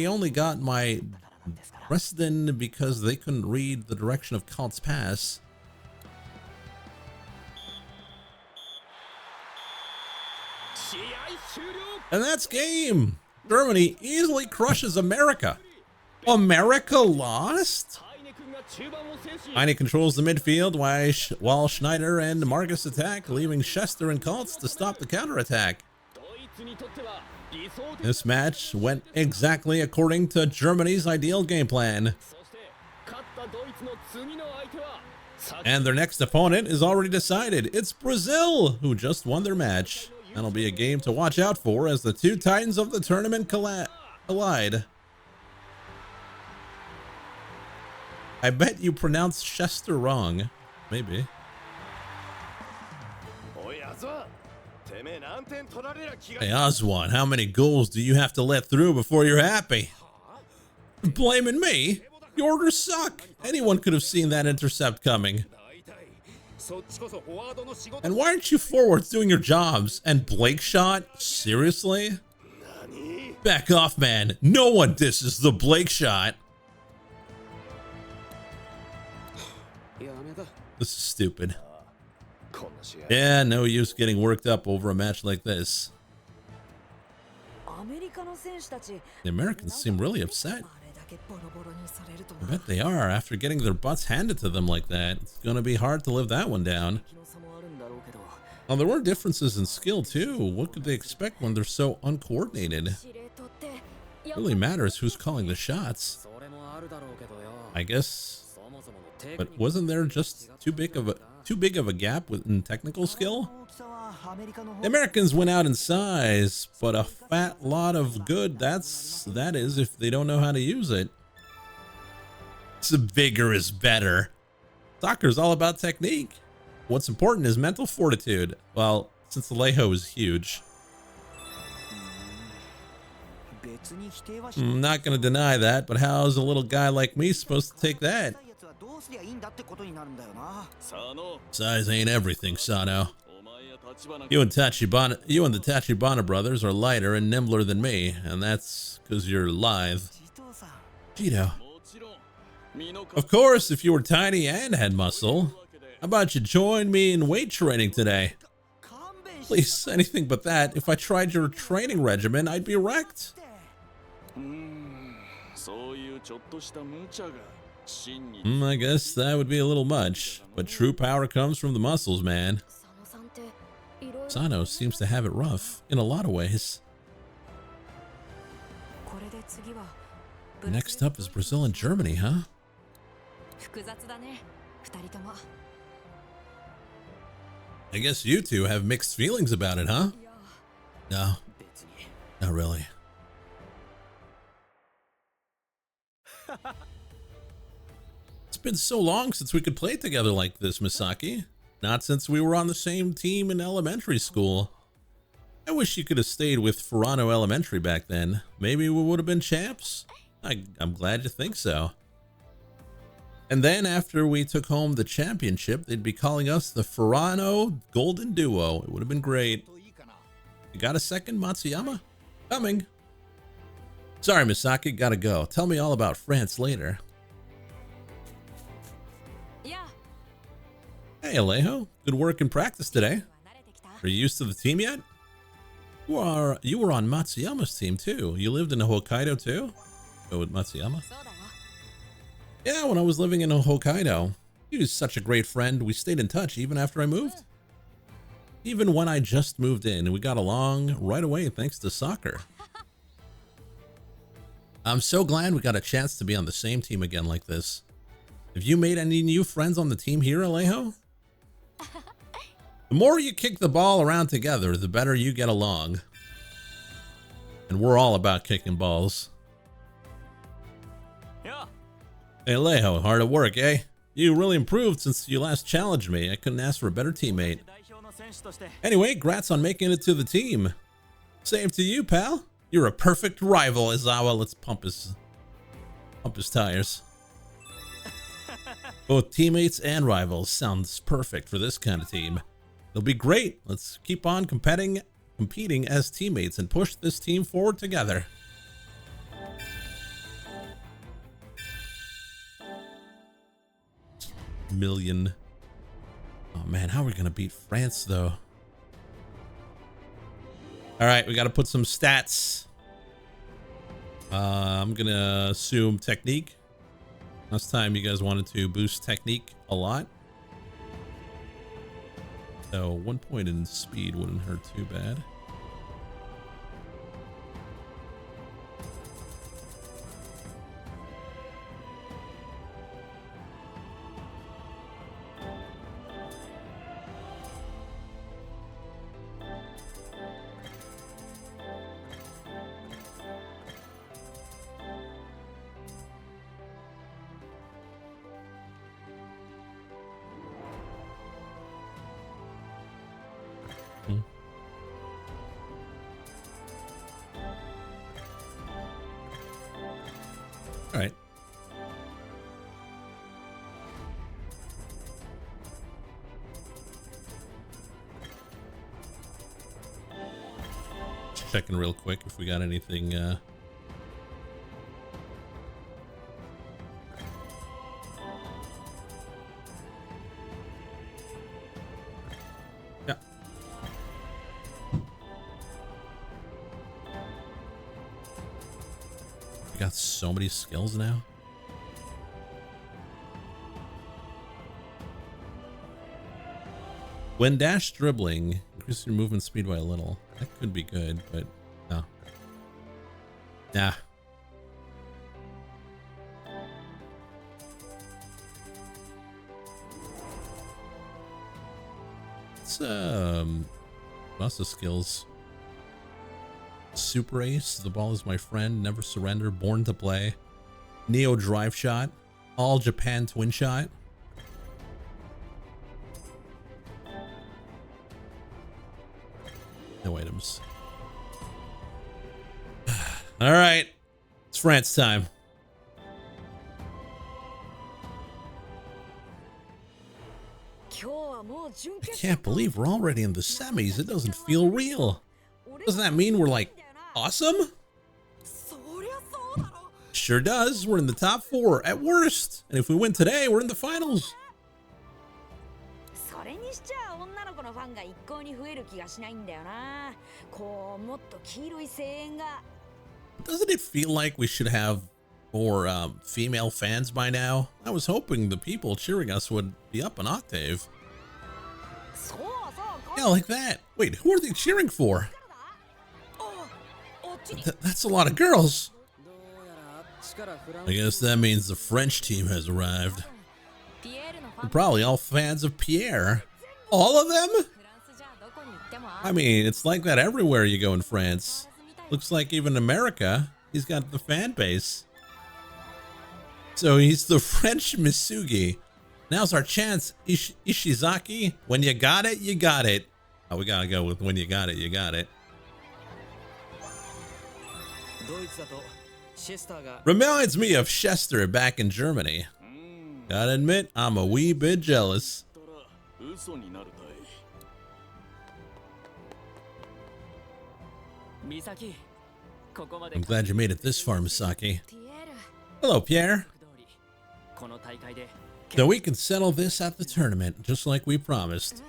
only got my Preston because they couldn't read the direction of Kalt's Pass. And that's game. Germany easily crushes America. America lost? Heine controls the midfield while Schneider and Marcus attack, leaving Chester and Kaltz to stop the counterattack. This match went exactly according to Germany's ideal game plan. And their next opponent is already decided. It's Brazil, who just won their match. That'll be a game to watch out for as the two titans of the tournament collide. I bet you pronounced Chester wrong. Maybe. Hey Oswan, how many goals do you have to let through before you're happy? Blaming me? Your orders suck. Anyone could have seen that intercept coming. And why aren't you forwards doing your jobs? And Blake shot? Seriously? Back off, man. No one disses the Blake shot. This is stupid. Yeah, no use getting worked up over a match like this. The Americans seem really upset. I bet they are after getting their butts handed to them like that. It's gonna be hard to live that one down. Now, there were differences in skill too. What could they expect when they're so uncoordinated? It really matters who's calling the shots. I guess. But wasn't there just too big of a gap in technical skill? The Americans went out in size, but a fat lot of good, that is if they don't know how to use it. Some bigger is better. Soccer's all about technique. What's important is mental fortitude. Well, since Alejo is huge. I'm not gonna deny that, but how's a little guy like me supposed to take that? Size ain't everything, Sano. You and the Tachibana brothers are lighter and nimbler than me, and that's because you're lithe. Cheeto. Of course, if you were tiny and had muscle, how about you join me in weight training today? Please, anything but that. If I tried your training regimen, I'd be wrecked. I guess that would be a little much, but true power comes from the muscles, man. Sano seems to have it rough in a lot of ways. Next up is Brazil and Germany, huh? I guess you two have mixed feelings about it, huh? No, not really. It's been so long since we could play together like this, Misaki. Not since we were on the same team in elementary school. I wish you could have stayed with Furano Elementary back then. Maybe we would have been champs? I'm glad you think so. And then after we took home the championship, they'd be calling us the Furano Golden Duo. It would have been great. You got a second, Matsuyama? Coming. Sorry, Misaki, gotta go. Tell me all about France later. Hey, Alejo. Good work in practice today. Are you used to the team yet? You were on Matsuyama's team too. You lived in Hokkaido too? Go with Matsuyama? Yeah, when I was living in Hokkaido. He was such a great friend. We stayed in touch even after I moved. Even when I just moved in, we got along right away thanks to soccer. I'm so glad we got a chance to be on the same team again like this. Have you made any new friends on the team here, Alejo? The more you kick the ball around together, the better you get along. And we're all about kicking balls. Yeah. Hey, Alejo, hard at work, eh? You really improved since you last challenged me. I couldn't ask for a better teammate. Anyway, congrats on making it to the team. Same to you, pal. You're a perfect rival, Izawa. Let's pump his Pump his tires. Both teammates and rivals. Sounds perfect for this kind of team. They'll be great. Let's keep on competing as teammates and push this team forward together. Million. Oh man, how are we gonna beat France though? All right, we got to put some stats. I'm gonna assume technique. Last time you guys wanted to boost technique a lot, so 1 point in speed wouldn't hurt too bad. All right. Just checking real quick if we got anything. Yeah. We got so many skills now. When dash dribbling, increase your movement speed by a little. That could be good, but no. Nah. It's lots of skills. Super Ace, the ball is my friend, never surrender, born to play. Neo drive shot, all Japan twin shot. No items. All right, it's France time. I can't believe we're already in the semis. It doesn't feel real. Doesn't that mean we're like awesome? Sure does. We're in the top 4 at worst. And if we win today, we're in the finals. Doesn't it feel like we should have more female fans by now? I was hoping the people cheering us would be up an octave. Yeah, like that. Wait, who are they cheering for? That's a lot of girls. I guess that means the French team has arrived. They're probably all fans of Pierre. All of them? I mean, it's like that everywhere you go in France. Looks like even America, he's got the fan base. So he's the French Misugi. Now's our chance, Ishizaki. When you got it, you got it. Oh, we gotta go with when you got it, you got it. Reminds me of Chester back in Germany. Gotta admit, I'm a wee bit jealous. I'm glad you made it this far, Misaki. Hello, Pierre. So we can settle this at the tournament, just like we promised.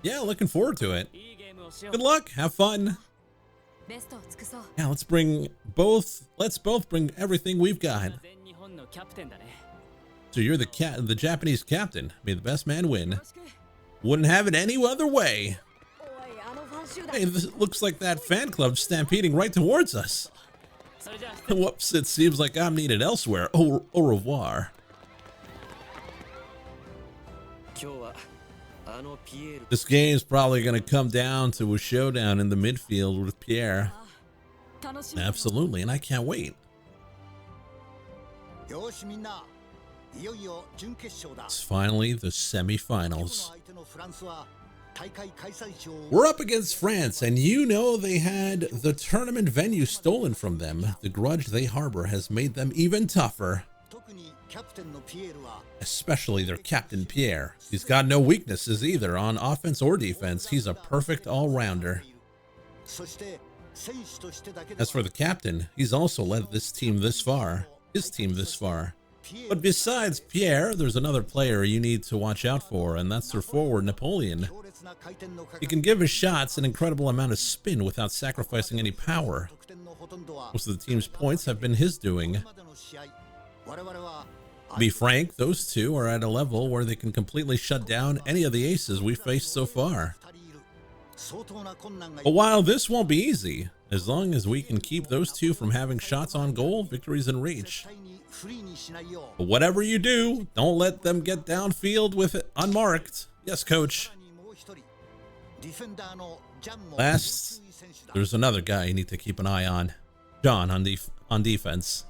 Yeah, looking forward to it. Good luck, have fun. Yeah, let's both bring everything we've got. So you're the Japanese captain. May the best man win. Wouldn't have it any other way. Hey, this looks like that fan club stampeding right towards us. Whoops, it seems like I'm needed elsewhere. Au revoir. This game's probably going to come down to a showdown in the midfield with Pierre. Absolutely, and I can't wait. It's finally the semi-finals. We're up against France, and you know they had the tournament venue stolen from them. The grudge they harbor has made them even tougher. Especially their captain Pierre. He's got no weaknesses either on offense or defense. He's a perfect all-rounder. As for the captain, he's also led his team this far. But besides Pierre, there's another player you need to watch out for, and that's their forward, Napoleon. He can give his shots an incredible amount of spin without sacrificing any power. Most of the team's points have been his doing. To be frank, those two are at a level where they can completely shut down any of the aces we've faced so far. But while this won't be easy, as long as we can keep those two from having shots on goal, victory's in reach. But whatever you do, don't let them get downfield with it unmarked. Yes, coach. Last, there's another guy you need to keep an eye on. John on defense.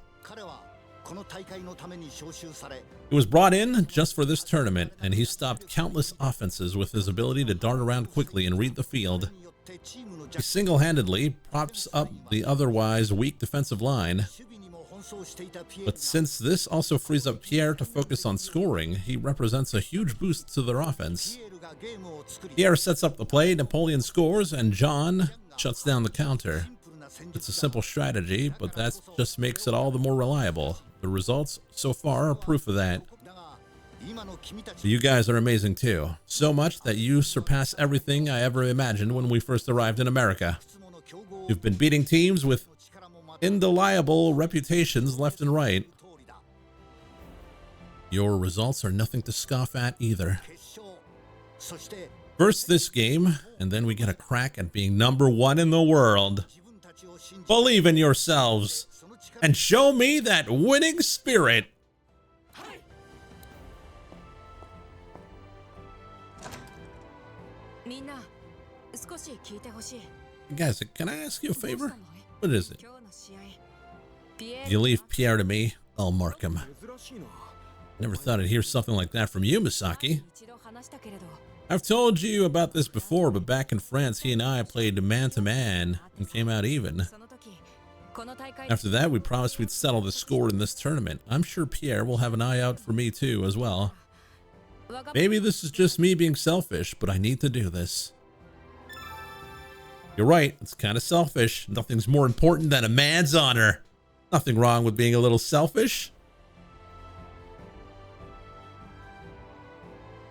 He was brought in just for this tournament, and he stopped countless offenses with his ability to dart around quickly and read the field. He single-handedly props up the otherwise weak defensive line. But since this also frees up Pierre to focus on scoring, he represents a huge boost to their offense. Pierre sets up the play, Napoleon scores, and John shuts down the counter. It's a simple strategy, but that just makes it all the more reliable. The results so far are proof of that. You guys are amazing too. So much that you surpass everything I ever imagined when we first arrived in America. You've been beating teams with indelible reputations left and right. Your results are nothing to scoff at either. First this game, and then we get a crack at being #1 in the world. Believe in yourselves and show me that winning spirit. Guys, can I ask you a favor? What is it? If you leave Pierre to me, I'll mark him. Never thought I'd hear something like that from you, Misaki. I've told you about this before, but back in France, he and I played man-to-man and came out even. After that, we promised we'd settle the score in this tournament. I'm sure Pierre will have an eye out for me too, as well. Maybe this is just me being selfish, but I need to do this. You're right, it's kind of selfish. Nothing's more important than a man's honor. Nothing wrong with being a little selfish.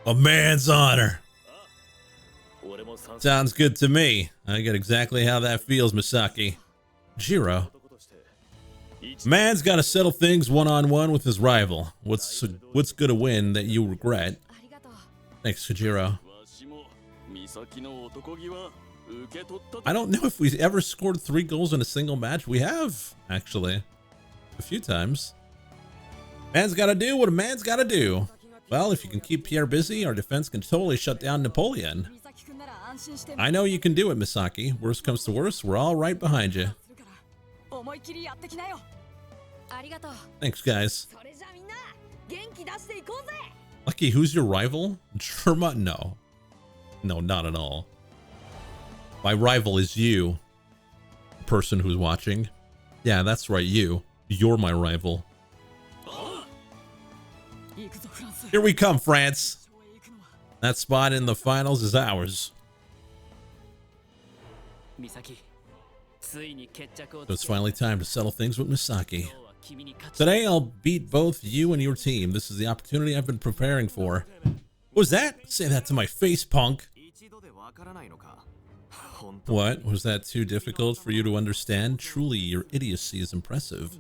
A man's honor. Sounds good to me. I get exactly how that feels, Misaki. Jiro. Man's got to settle things one-on-one with his rival. What's good a win that you regret? Thanks, Kojiro. I don't know if we ever scored 3 goals in a single match. We have, actually. A few times. Man's got to do what a man's got to do. Well, if you can keep Pierre busy, our defense can totally shut down Napoleon. I know you can do it, Misaki. Worst comes to worst, we're all right behind you. Thanks, guys. Lucky, who's your rival? Germa? No. No, not at all. My rival is you, the person who's watching. Yeah, that's right, you. You're my rival. Here we come, France. That spot in the finals is ours. So it's finally time to settle things with Misaki. Today I'll beat both you and your team. This is the opportunity I've been preparing for. What was that? Say that to my face, punk. What? Was that too difficult for you to understand? Truly, your idiocy is impressive.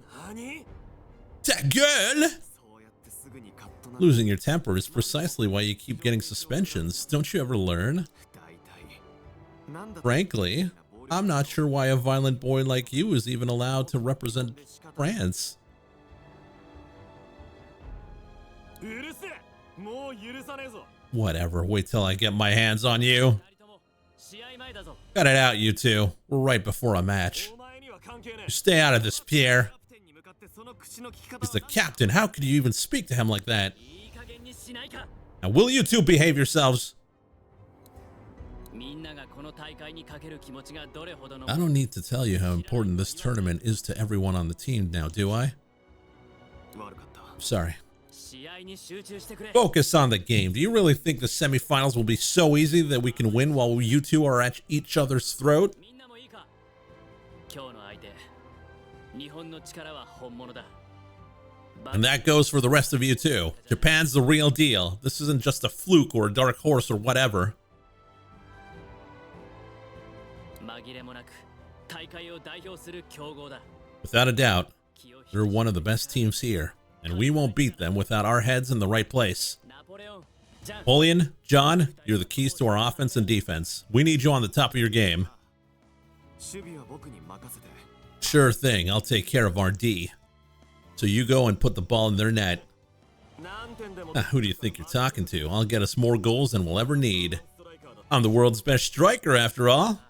That girl! Losing your temper is precisely why you keep getting suspensions. Don't you ever learn? Frankly, I'm not sure why a violent boy like you is even allowed to represent France. Whatever, wait till I get my hands on you. Cut it out, you two. We're right before a match. You stay out of this, Pierre. He's the captain. How could you even speak to him like that? Now, will you two behave yourselves? I don't need to tell you how important this tournament is to everyone on the team now, do I? Sorry. Focus on the game. Do you really think the semifinals will be so easy that we can win while you two are at each other's throat? And that goes for the rest of you too. Japan's the real deal. This isn't just a fluke or a dark horse or whatever. Without a doubt, they're one of the best teams here, and we won't beat them without our heads in the right place. Napoleon, John, you're the keys to our offense and defense. We need you on the top of your game. Sure thing, I'll take care of our D. So you go and put the ball in their net. Who do you think you're talking to? I'll get us more goals than we'll ever need. I'm the world's best striker after all.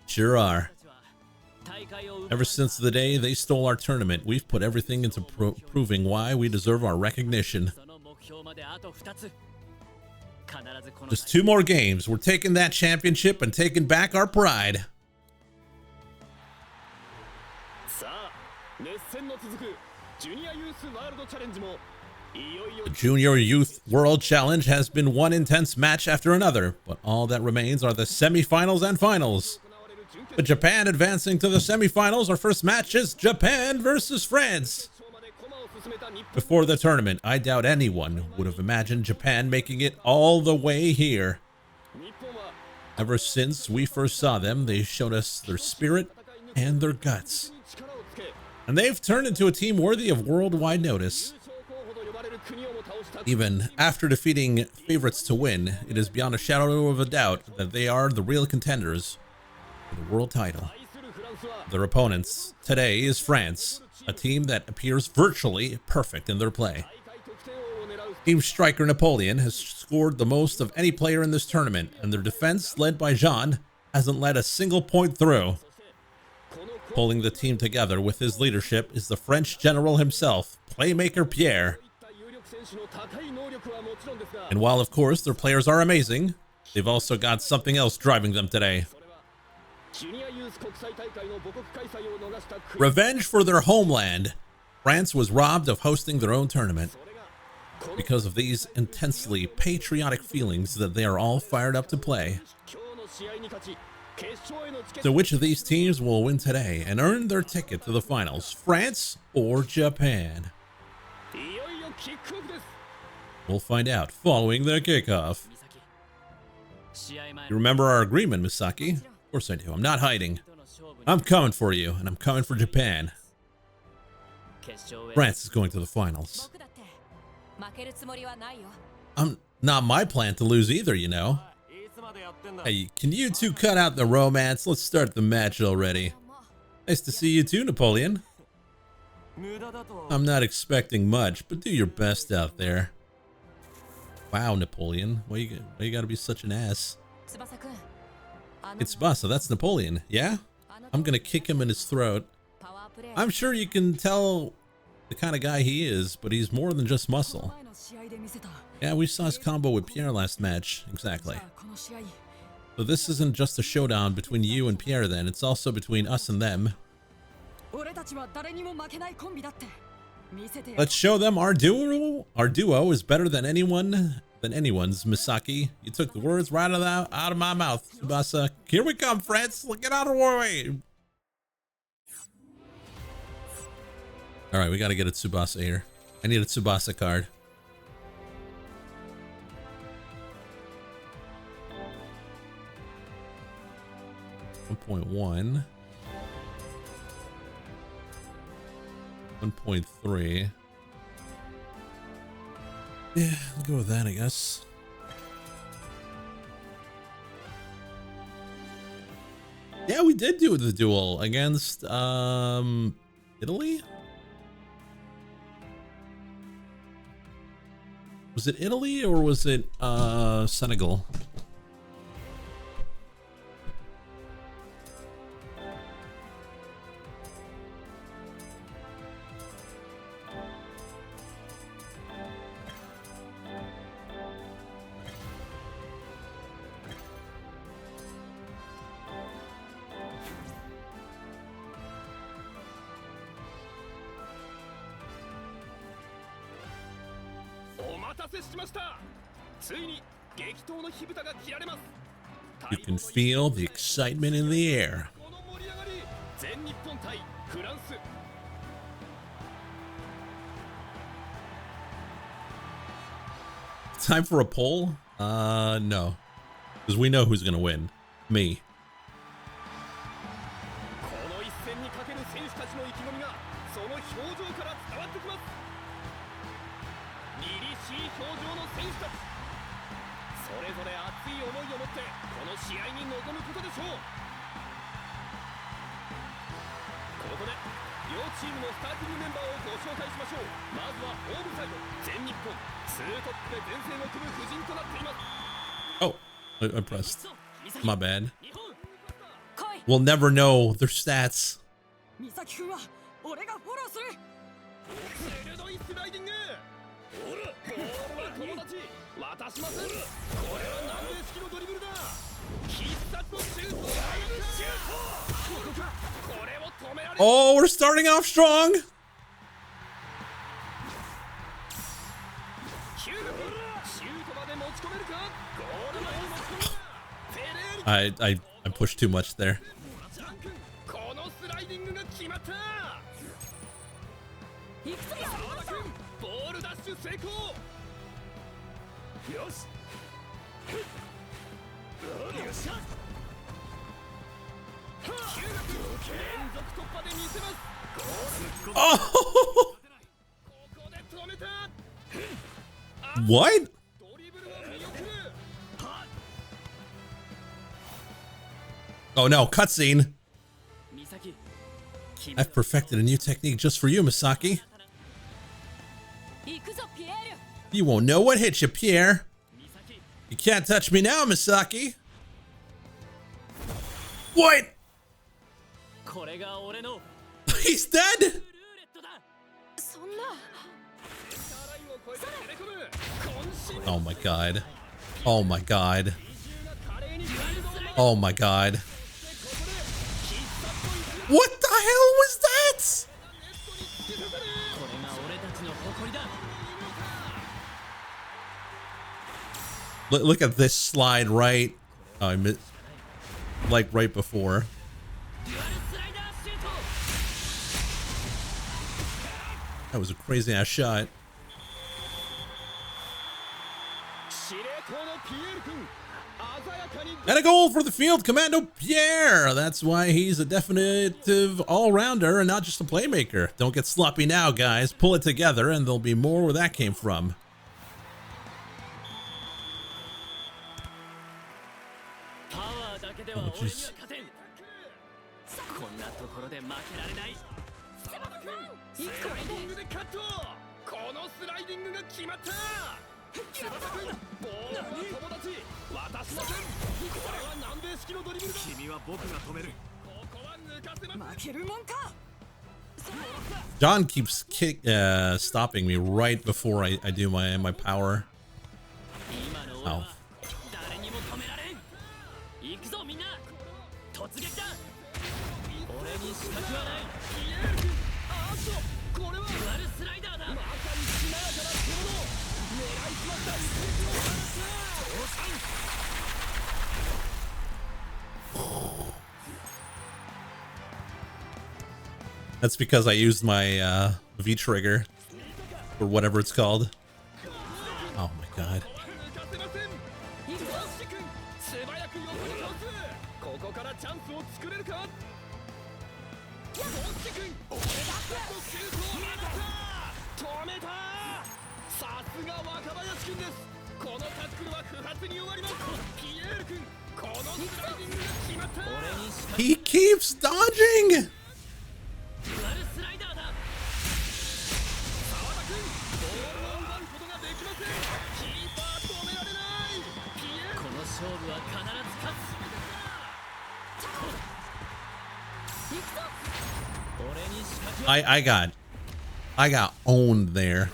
Sure are. Ever since the day they stole our tournament, we've put everything into proving why we deserve our recognition. Just 2 more games. We're taking that championship and taking back our pride. The Junior Youth World Challenge has been one intense match after another, but all that remains are the semifinals and finals. With Japan advancing to the semifinals, our first match is Japan versus France. Before the tournament, I doubt anyone would have imagined Japan making it all the way here. Ever since we first saw them, they showed us their spirit and their guts. And they've turned into a team worthy of worldwide notice. Even after defeating favorites to win, it is beyond a shadow of a doubt that they are the real contenders for the world title. Their opponents today is France, a team that appears virtually perfect in their play. Team striker Napoleon has scored the most of any player in this tournament, and their defense, led by Jean, hasn't let a single point through. Pulling the team together with his leadership is the French general himself, playmaker Pierre. And while of course their players are amazing, they've also got something else driving them today. Revenge for their homeland. France was robbed of hosting their own tournament. Because of these intensely patriotic feelings that they are all fired up to play. So which of these teams will win today and earn their ticket to the finals, France or Japan? We'll find out following the kickoff. You remember our agreement, Misaki? Of course I do. I'm not hiding. I'm coming for you, and I'm coming for Japan. France is going to the finals. Not my plan to lose either, you know. Hey, can you two cut out the romance? Let's start the match already. Nice to see you too, Napoleon. I'm not expecting much, but do your best out there. Wow, Napoleon. Why you gotta be such an ass? It's Tsubasa, that's Napoleon, yeah? I'm gonna kick him in his throat. I'm sure you can tell the kind of guy he is, but he's more than just muscle. Yeah, we saw his combo with Pierre last match, exactly. So this isn't just a showdown between you and Pierre then, it's also between us and them. Let's show them our duo. Our duo is better than anyone's, Misaki. You took the words right out of my mouth, Tsubasa. Here we come, friends. Get out of the way. All right, we got to get a Tsubasa here. I need a Tsubasa card. .1 1.3. Yeah, I'll go with that, I guess. Yeah, we did do the duel against Italy. Was it Italy or was it Senegal? You can feel the excitement in the air. Time for a poll? No. Because we know who's gonna win. Me. Oh, I pressed. My bad. We'll never know their stats. Oh, we're starting off strong. I pushed too much there. Oh! What? Oh no, cutscene. I've perfected a new technique just for you, Misaki. You won't know what hit you, Pierre. You can't touch me now, Misaki. What? He's dead? Oh my god. Oh my god. Oh my god. What the hell was that? Look at this slide right. Oh, I missed, like right before. That was a crazy ass shot. And a goal for the field commando Pierre. That's why he's a definitive all-rounder and not just a playmaker. Don't get sloppy now, guys. Pull it together and there'll be more where that came from. Oh, jeez. John keeps stopping me right before I do my power. Oh. That's because I used my V trigger or whatever it's called. Oh my god. He keeps dodging. I got owned there.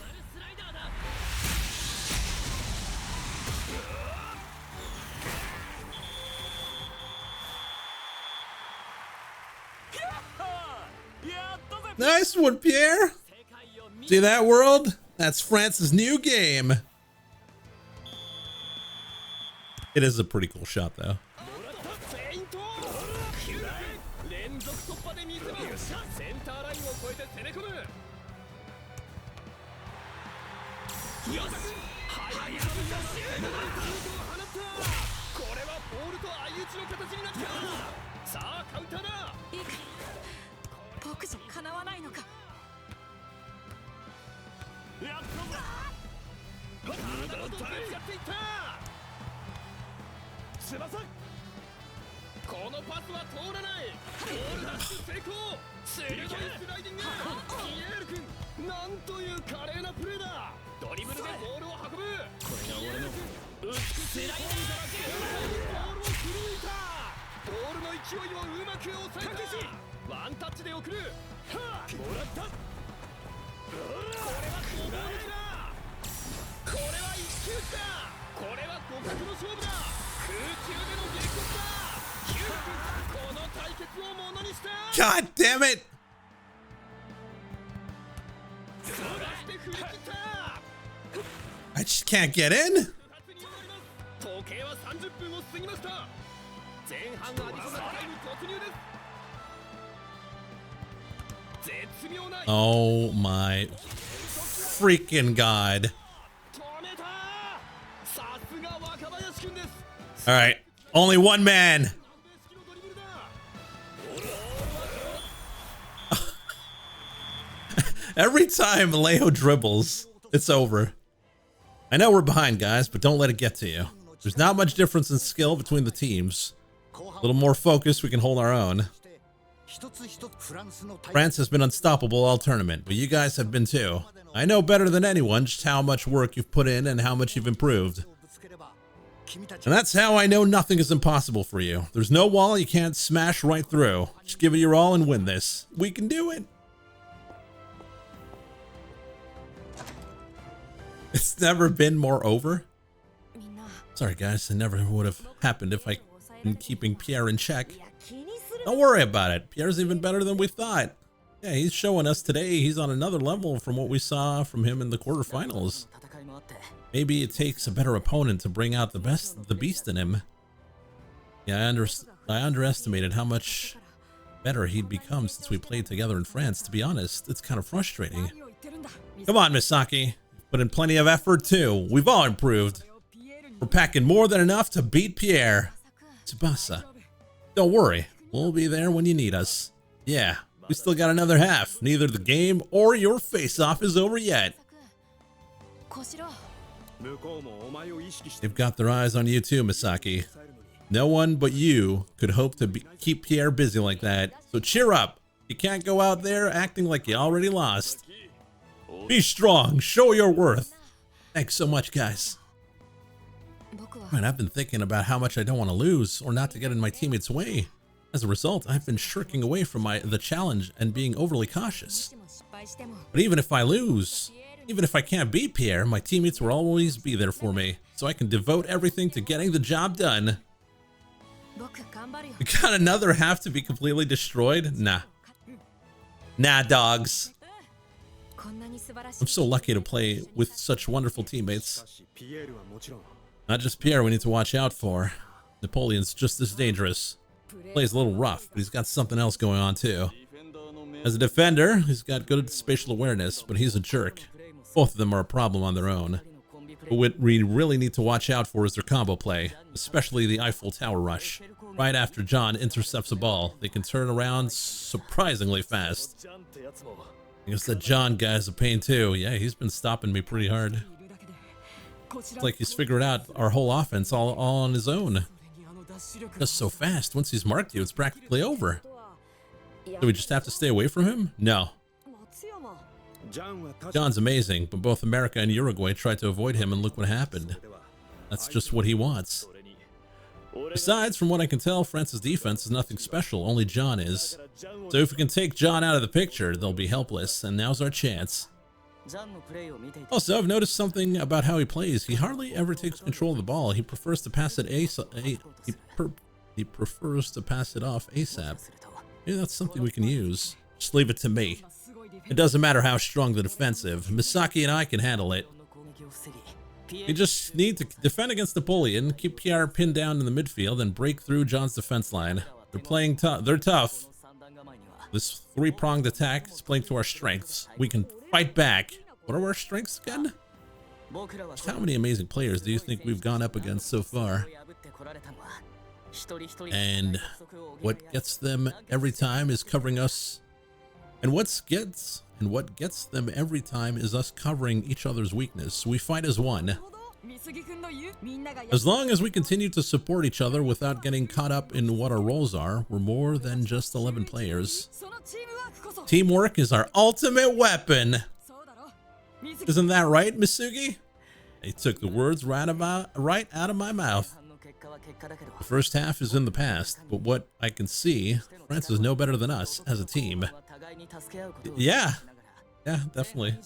Nice one, Pierre. See that, world? That's France's new game. It is a pretty cool shot, though.
Tsubasa! このパスは通らない。ボールダッシュ成功。鋭いスライディング。ピエール君、なんという華麗なプレーだ。ドリブルでボールを運ぶ。これが俺の美しいボールだけ。ボールを振り抜いた。ボールの勢いをうまく抑えた。ワンタッチで送る。はあ、もらった。これは攻撃だ。これは一騎打ちだ。これは互角の勝負だ。空中での激突だ。ヒュー君、この対決をものにした。
God damn it! I just can't get in.
時計は30分を過ぎました。前半アディショナルタイム突入です。絶妙な。
Oh my freaking god. All right, only one man. Every time Leo dribbles, it's over. I know we're behind, guys, but don't let it get to you. There's not much difference in skill between the teams. A little more focus, we can hold our own. France has been unstoppable all tournament, but you guys have been too. I know better than anyone just how much work you've put in and how much you've improved. And that's how I know nothing is impossible for you. There's no wall you can't smash right through. Just give it your all and win this. We can do it. It's never been more over. Sorry guys, it never would have happened if I'd been keeping Pierre in check. Don't worry about it. Pierre's even better than we thought. Yeah, he's showing us today he's on another level from what we saw from him in the quarterfinals. Maybe it takes a better opponent to bring out the beast in him. Yeah, I underestimated how much better he'd become since we played together in France. To be honest, it's kind of frustrating. Come on, Misaki. Put in plenty of effort too. We've all improved. We're packing more than enough to beat Pierre. Tsubasa. Don't worry, we'll be there when you need us. Yeah, we still got another half. Neither the game or your face-off is over yet. They've got their eyes on you too, Misaki. No one but you could hope to keep Pierre busy like that. So cheer up. You can't go out there acting like you already lost. Be strong. Show your worth. Thanks so much, guys. Man, I've been thinking about how much I don't want to lose or not to get in my teammates' way. As a result, I've been shirking away from the challenge and being overly cautious. But even if I lose, even if I can't beat Pierre, my teammates will always be there for me, so I can devote everything to getting the job done. We got another half to be completely destroyed? Nah. Nah, dogs. I'm so lucky to play with such wonderful teammates. Not just Pierre we need to watch out for. Napoleon's just as dangerous. Plays a little rough, but he's got something else going on too. As a defender, he's got good spatial awareness, but he's a jerk. Both of them are a problem on their own. But what we really need to watch out for is their combo play, especially the Eiffel Tower rush. Right after John intercepts a ball, they can turn around surprisingly fast. I guess that John guy's a pain too. Yeah, he's been stopping me pretty hard. It's like he's figured out our whole offense all on his own. Just so fast. Once he's marked you, it's practically over. Do we just have to stay away from him? No. John's amazing, but both America and Uruguay tried to avoid him and look what happened. That's just what he wants. Besides, from what I can tell, France's defense is nothing special, only John is. So if we can take John out of the picture, they'll be helpless, and now's our chance. Also, I've noticed something about how he plays. He hardly ever takes control of the ball. He prefers to pass it he prefers to pass it off ASAP. Maybe that's something we can use. Just leave it to me. It doesn't matter how strong the defensive. Misaki and I can handle it. You just need to defend against Napoleon, keep Pierre pinned down in the midfield, and break through John's defense line. They're playing tough. They're tough. This three-pronged attack is playing to our strengths. We can fight back. What are our strengths again? How many amazing players do you think we've gone up against so far? And what gets them every time is covering us. And what gets them every time is us covering each other's weakness. We fight as one. As long as we continue to support each other without getting caught up in what our roles are, we're more than just 11 players. Teamwork is our ultimate weapon. Isn't that right, Misugi? He took the words right out of my mouth. The first half is in the past, but what I can see, France is no better than us as a team. Yeah, definitely.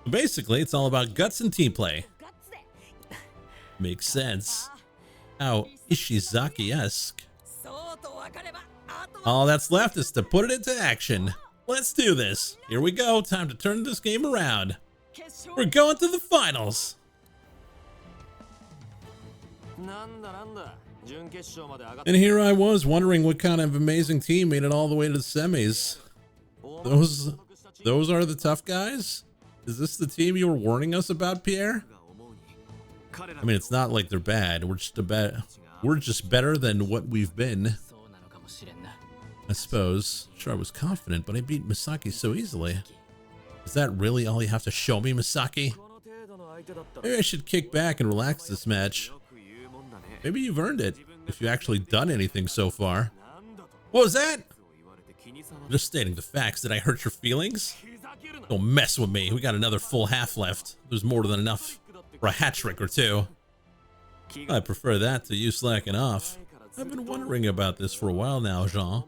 Basically, it's all about guts and team play. Makes sense. How Ishizaki-esque. All that's left is to put it into action. Let's do this. Here we go. Time to turn this game around. We're going to the finals. And here I was wondering what kind of amazing team made it all the way to the semis. Those are the tough guys? Is this the team you were warning us about, Pierre? I mean, it's not like they're bad. We're just better than what we've been. I suppose. Sure, I was confident, but I beat Misaki so easily. Is that really all you have to show me, Misaki? Maybe I should kick back and relax this match. Maybe you've earned it, if you've actually done anything so far. What was that? I'm just stating the facts. Did I hurt your feelings? Don't mess with me. We got another full half left. There's more than enough for a hat trick or two. I prefer that to you slacking off. I've been wondering about this for a while now, Jean.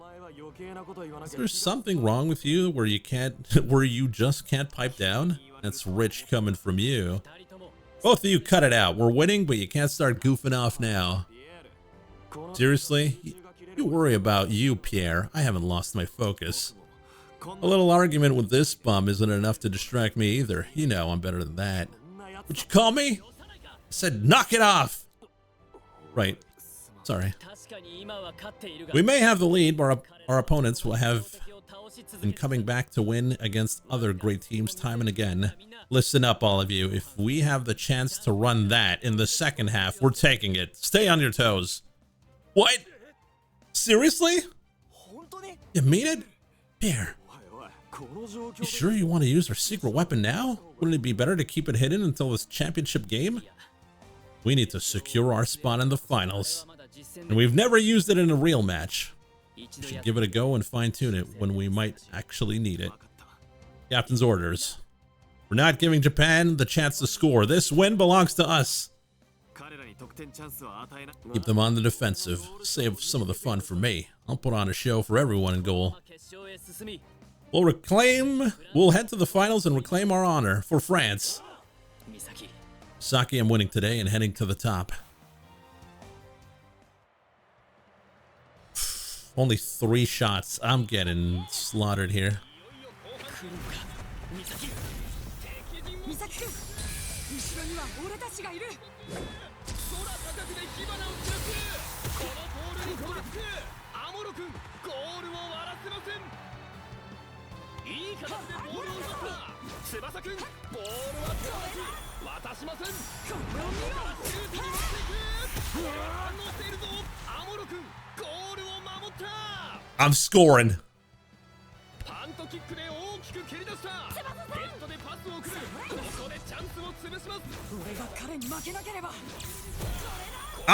Is there something wrong with you where you just can't pipe down? That's rich coming from you. Both of you cut it out. We're winning, but you can't start goofing off now. Seriously? You worry about you, Pierre. I haven't lost my focus. A little argument with this bum isn't enough to distract me either. You know I'm better than that. What'd you call me? I said knock it off. Right. Sorry. We may have the lead, but our opponents will have been coming back to win against other great teams time and again. Listen up, all of you. If we have the chance to run that in the second half, we're taking it. Stay on your toes. What? Seriously? You mean it? Pierre, you sure you want to use our secret weapon now? Wouldn't it be better to keep it hidden until this championship game? We need to secure our spot in the finals. And we've never used it in a real match. We should give it a go and fine-tune it when we might actually need it. Captain's orders. We're not giving Japan the chance to score. This win belongs to us. Keep them on the defensive. Save some of the fun for me. I'll put on a show for everyone in goal. We'll head to the finals and reclaim our honor for France. Saki, I'm winning today and heading to the top. Only 3 shots. I'm getting slaughtered here. I'm scoring.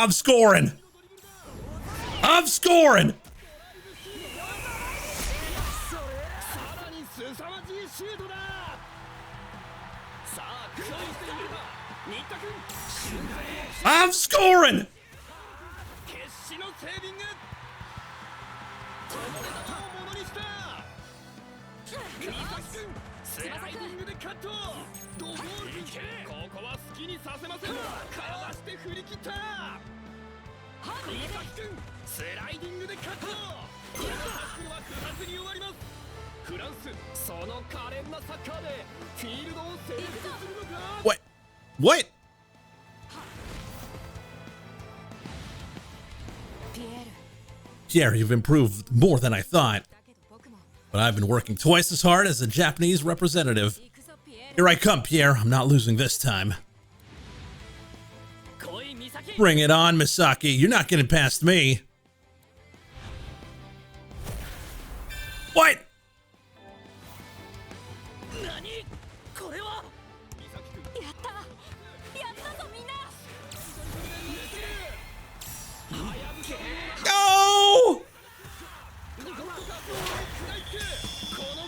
I'm scoring. I'm scoring. I'm scoring. What? What? Pierre, you've improved more than I thought. But I've been working twice as hard as a Japanese representative. Here I come, Pierre. I'm not losing this time. Bring it on, Misaki. You're not getting past me. What? No!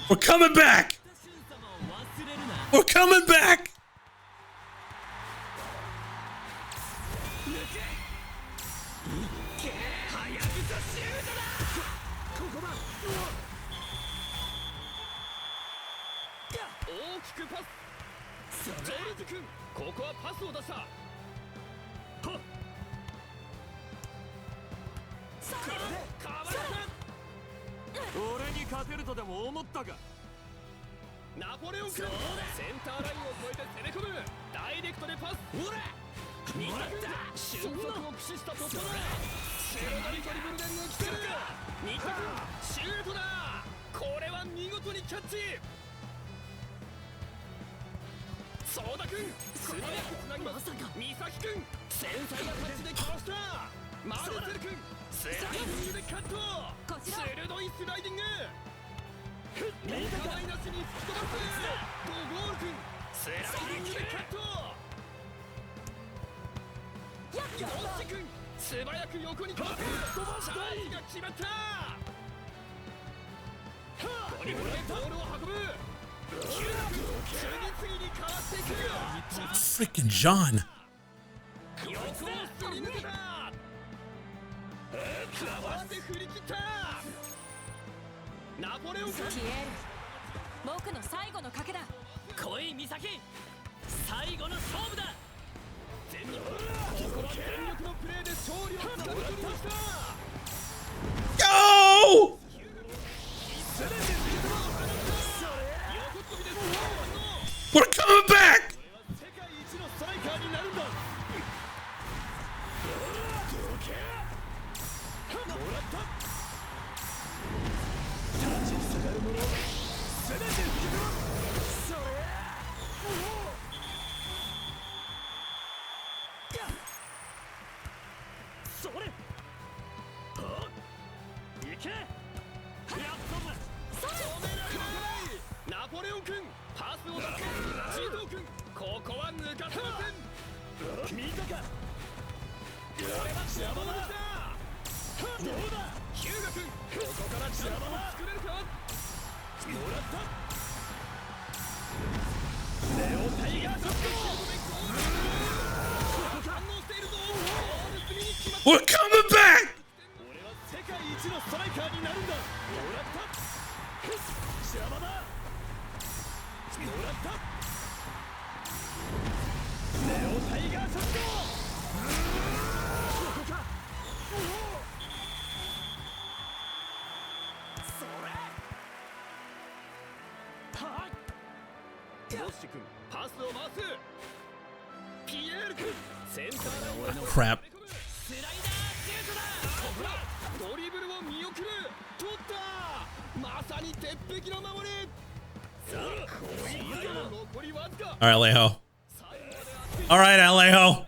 We're coming back! We're coming back! Freaking John. Go! We're coming back! We're coming back! Crap. All right, Alejo. All right, Alejo.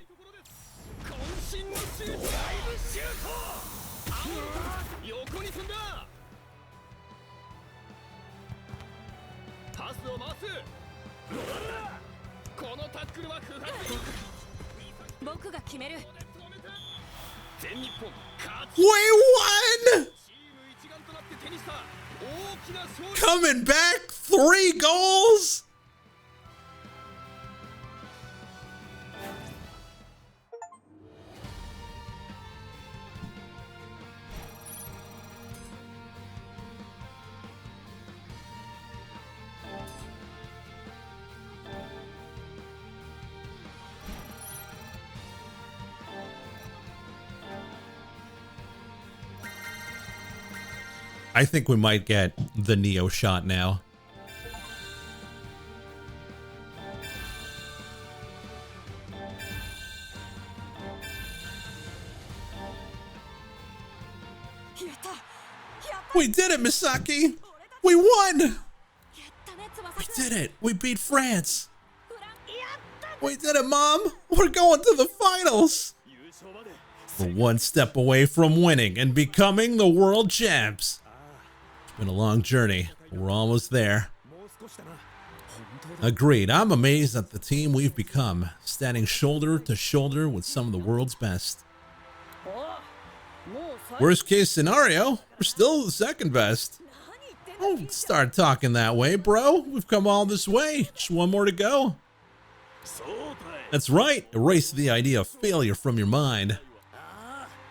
We won! Coming back, 3 goals? I think we might get the Neo shot now. We did it, Misaki! We won! We did it! We beat France! We did it, Mom! We're going to the finals! We're one step away from winning and becoming the world champs. It's been a long journey, but we're almost there. Agreed. I'm amazed at the team we've become, standing shoulder to shoulder with some of the world's best. Worst case scenario, we're still the second best. Don't start talking that way, bro. We've come all this way. Just one more to go. That's right. Erase the idea of failure from your mind.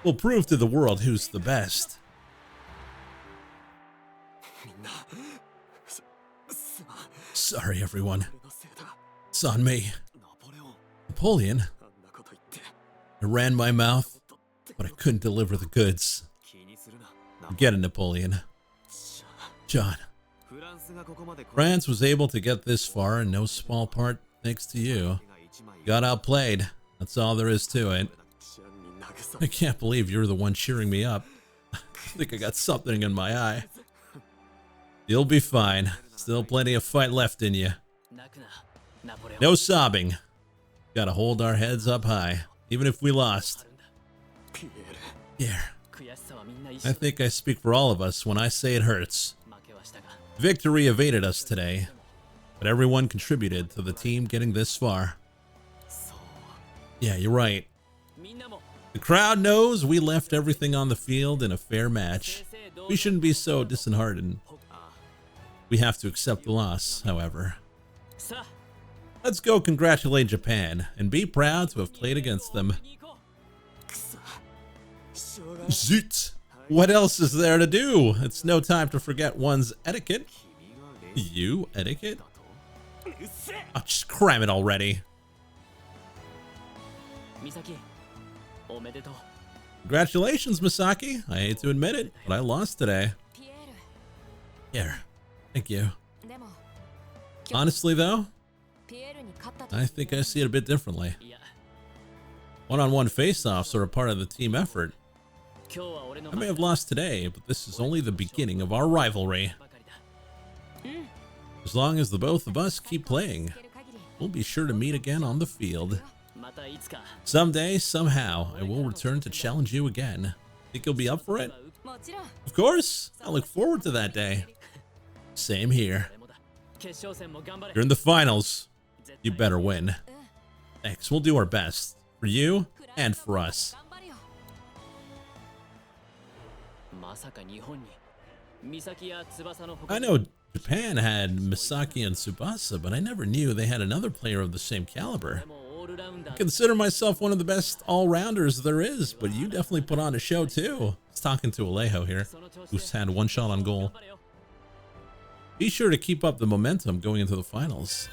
We'll prove to the world who's the best. Sorry, everyone. It's on me. Napoleon. I ran my mouth, but I couldn't deliver the goods. Get it, Napoleon. John. France was able to get this far in no small part thanks to you. Got outplayed. That's all there is to it. I can't believe you're the one cheering me up. I think I got something in my eye. You'll be fine. Still plenty of fight left in you. No sobbing. Gotta hold our heads up high, even if we lost. Yeah. I think I speak for all of us when I say it hurts. Victory evaded us today, but everyone contributed to the team getting this far. Yeah, you're right. The crowd knows we left everything on the field in a fair match. We shouldn't be so disheartened. We have to accept the loss, however. Let's go congratulate Japan and be proud to have played against them. Zoot! What else is there to do? It's no time to forget one's etiquette. You, etiquette? Oh, just cram it already. Congratulations, Misaki. I hate to admit it, but I lost today. Here, thank you. Honestly, though, I think I see it a bit differently. One-on-one face-offs are a part of the team effort. I may have lost today, but this is only the beginning of our rivalry. As long as the both of us keep playing, we'll be sure to meet again on the field. Someday, somehow, I will return to challenge you again. Think you'll be up for it? Of course! I look forward to that day. Same here. You're in the finals. You better win. Thanks, we'll do our best. For you, and for us. I know Japan had Misaki and Tsubasa, but I never knew they had another player of the same caliber. I consider myself one of the best all-rounders there is, but you definitely put on a show too. I was talking to Alejo here, who's had one shot on goal. Be sure to keep up the momentum going into the finals.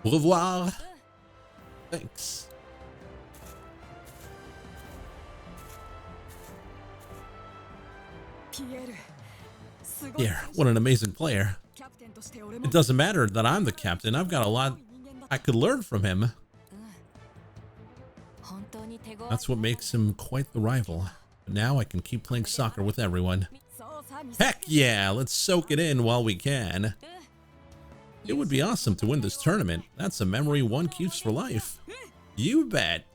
Au revoir. Thanks. Here, what an amazing player. It doesn't matter that I'm the captain. I've got a lot I could learn from him. That's what makes him quite the rival. But now I can keep playing soccer with everyone. Heck yeah, let's soak it in while we can. It would be awesome to win this tournament. That's a memory one keeps for life. You bet.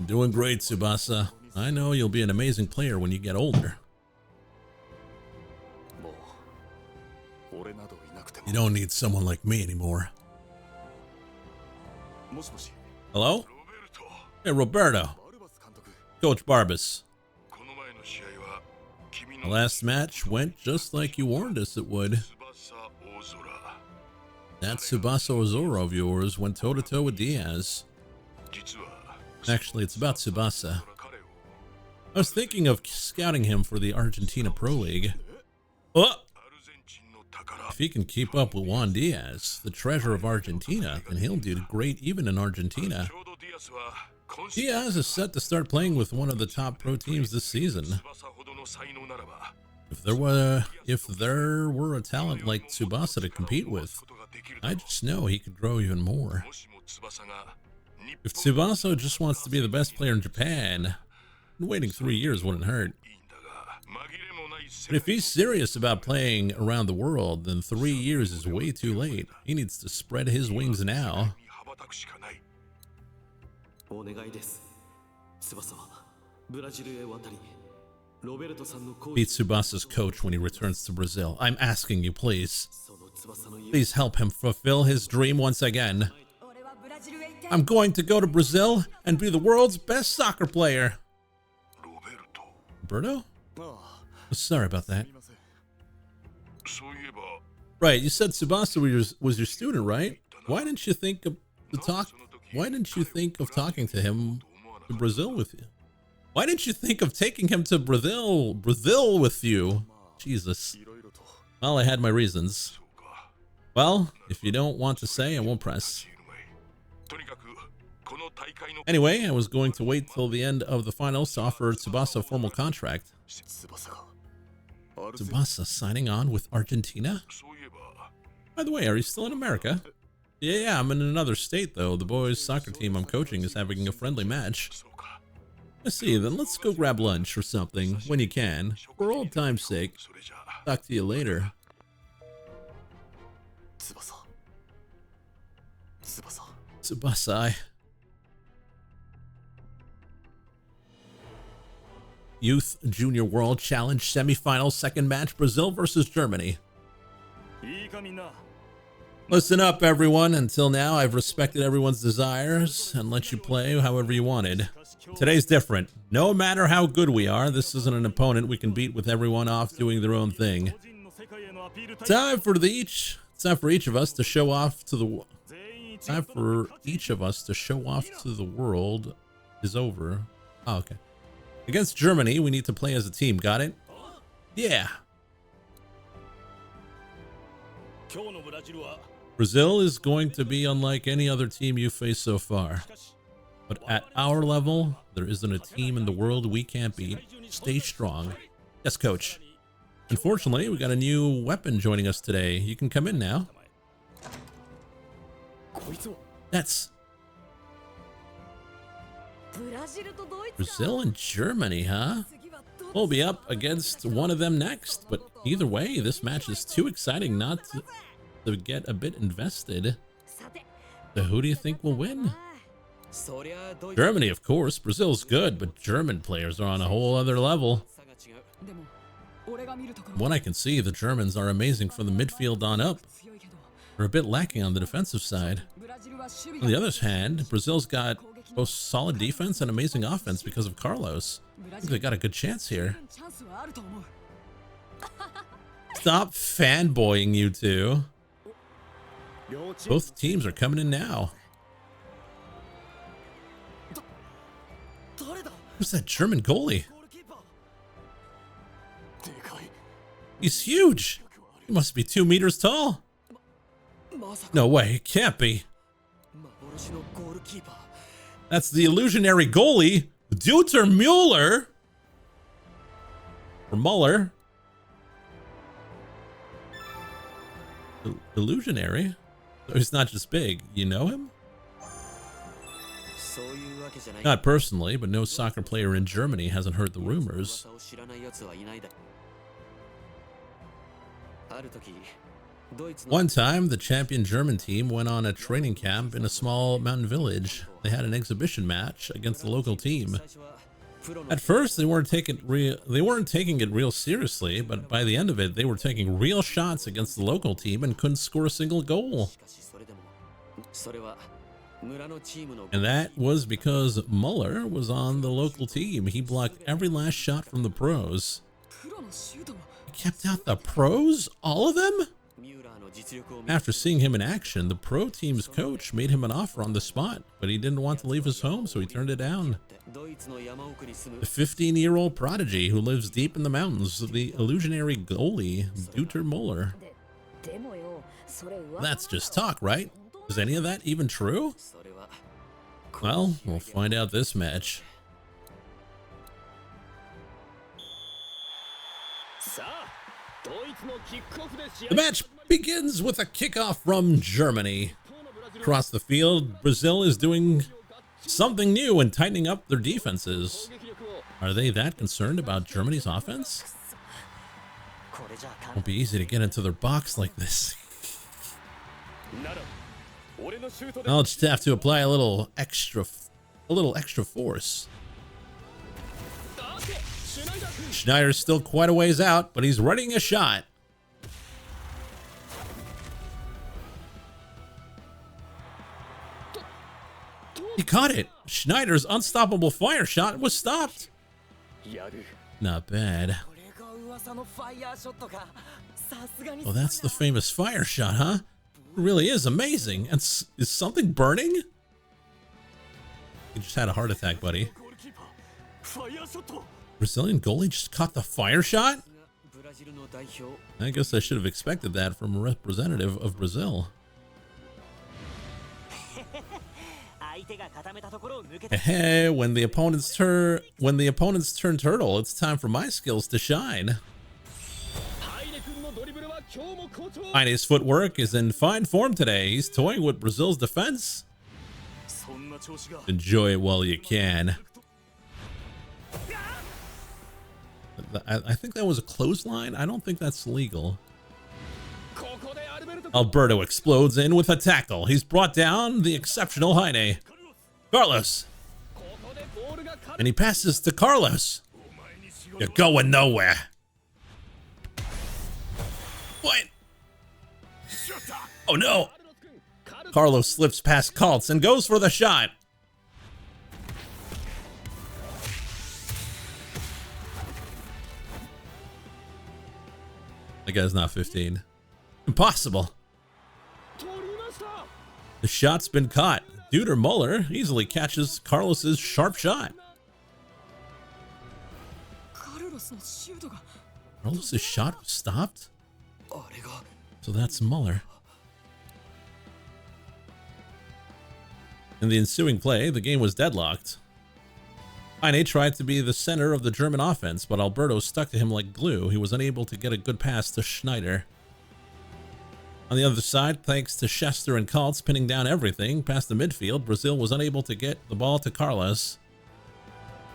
Doing great, Tsubasa. I know you'll be an amazing player when you get older. You don't need someone like me anymore. Hello? Hey, Roberto. Coach Barbas. The last match went just like you warned us it would. That Tsubasa Ozora of yours went toe-to-toe with Diaz. Actually, it's about Tsubasa. I was thinking of scouting him for the Argentina Pro League. Oh! If he can keep up with Juan Diaz, the treasure of Argentina, then he'll do great even in Argentina. Diaz is set to start playing with one of the top pro teams this season. If there were a talent like Tsubasa to compete with, I just know he could grow even more. If Tsubasa just wants to be the best player in Japan, waiting 3 years wouldn't hurt. But if he's serious about playing around the world, then 3 years is way too late. He needs to spread his wings now. Be Tsubasa's coach when he returns to Brazil. I'm asking you, please. Please help him fulfill his dream once again. I'm going to go to Brazil and be the world's best soccer player. Roberto? Sorry about that. Right, you said Tsubasa was your student, right? Why didn't you think of talking to him to Brazil with you? Why didn't you think of taking him to Brazil with you? Jesus. Well, I had my reasons. Well, if you don't want to say, I won't press. Anyway, I was going to wait till the end of the finals to offer Tsubasa a formal contract. Tsubasa signing on with Argentina? By the way, are you still in America? Yeah, I'm in another state though. The boys' soccer team I'm coaching is having a friendly match. I see, then let's go grab lunch or something when you can, for old time's sake. Talk to you later. Tsubasa. Youth Junior World Challenge semifinal second match, Brazil versus Germany. Listen up, everyone. Until now, I've respected everyone's desires and let you play however you wanted. Today's different. No matter how good we are, this isn't an opponent we can beat with everyone off doing their own thing. Time for each of us to show off to the world is over. Oh, okay. Against Germany, we need to play as a team. Got it? Yeah. Brazil is going to be unlike any other team you faced so far. But at our level, there isn't a team in the world we can't beat. Stay strong. Yes, coach. Unfortunately, we got a new weapon joining us today. You can come in now. That's Brazil and Germany, huh? We'll be up against one of them next, but either way, this match is too exciting not to get a bit invested. So who do you think will win? Germany, of course. Brazil's good, but German players are on a whole other level. From what I can see, the Germans are amazing from the midfield on up. They're a bit lacking on the defensive side. On the other hand, Brazil's got both solid defense and amazing offense because of Carlos. I think they got a good chance here. Stop fanboying, you two. Both teams are coming in now. Who's that German goalie? He's huge. He must be 2 meters tall. No way, it can't be. That's the illusionary goalie, Dieter Müller. Or Muller. Illusionary? So he's not just big. You know him? Not personally, but no soccer player in Germany hasn't heard the rumors. One time, the champion German team went on a training camp in a small mountain village. They had an exhibition match against the local team. At first, they weren't taking it real seriously, but by the end of it, they were taking real shots against the local team and couldn't score a single goal. And that was because Muller was on the local team. He blocked every last shot from the pros. He kept out the pros? All of them? After seeing him in action, the pro team's coach made him an offer on the spot, but he didn't want to leave his home, so he turned it down. The 15-year-old prodigy who lives deep in the mountains, the illusionary goalie, Dieter Müller. That's just talk, right? Is any of that even true? Well, we'll find out this match. The match begins with a kickoff from Germany. Across the field, Brazil is doing something new and tightening up their defenses. Are they that concerned about Germany's offense? Won't be easy to get into their box like this. I'll just have to apply a little extra force. Schneider's still quite a ways out, but he's readying a shot. He caught it. Schneider's unstoppable fire shot was stopped. Not bad. Oh, that's the famous fire shot, huh? It really is amazing. And is something burning? You just had a heart attack, buddy. Brazilian goalie just caught the fire shot? I guess I should have expected that from a representative of Brazil. Hey, when the opponents turn turtle, it's time for my skills to shine. Heine's footwork is in fine form today. He's toying with Brazil's defense. Enjoy it while you can. I think that was a clothesline. I don't think that's legal. Alberto explodes in with a tackle. He's brought down the exceptional Heine. Carlos. And he passes to Carlos. You're going nowhere. What? Oh no. Carlos slips past Kaltz and goes for the shot. That guy's not 15. Impossible. The shot's been caught. Duder Muller easily catches Carlos's sharp shot. Carlos's shot was stopped? So that's Muller. In the ensuing play, the game was deadlocked. Heine tried to be the center of the German offense, but Alberto stuck to him like glue. He was unable to get a good pass to Schneider. On the other side, thanks to Chester and Kaltz pinning down everything past the midfield, Brazil was unable to get the ball to Carlos.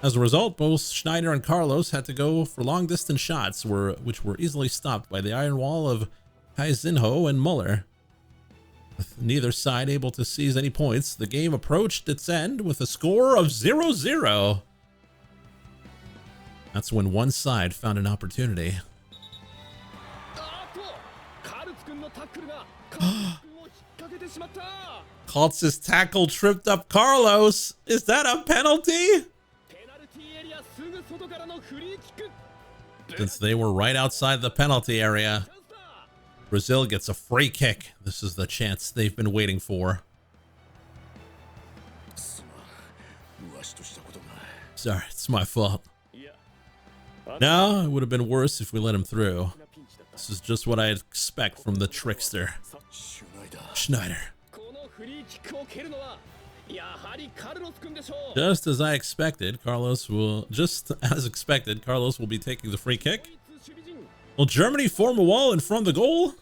As a result, both Schneider and Carlos had to go for long-distance shots, which were easily stopped by the iron wall of Kaizinho and Muller. With neither side able to seize any points, the game approached its end with a score of 0-0. That's when one side found an opportunity. Kaltz's tackle tripped up Carlos. Is that a penalty? Since they were right outside the penalty area, Brazil gets a free kick. This is the chance they've been waiting for. Sorry, it's my fault. No, it would have been worse if we let him through. This is just what I expect from the trickster. Schneider. Just as expected, Carlos will be taking the free kick. Will Germany form a wall in front of the goal?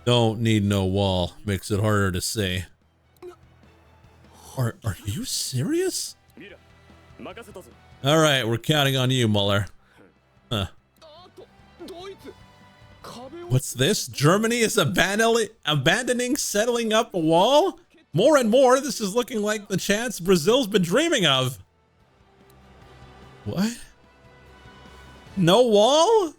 Don't need no wall. Makes it harder to see. Are you serious? All right, we're counting on you, Muller. Huh. What's this? Germany is abandoning settling up a wall? More and more, this is looking like the chance Brazil's been dreaming of. What? No wall?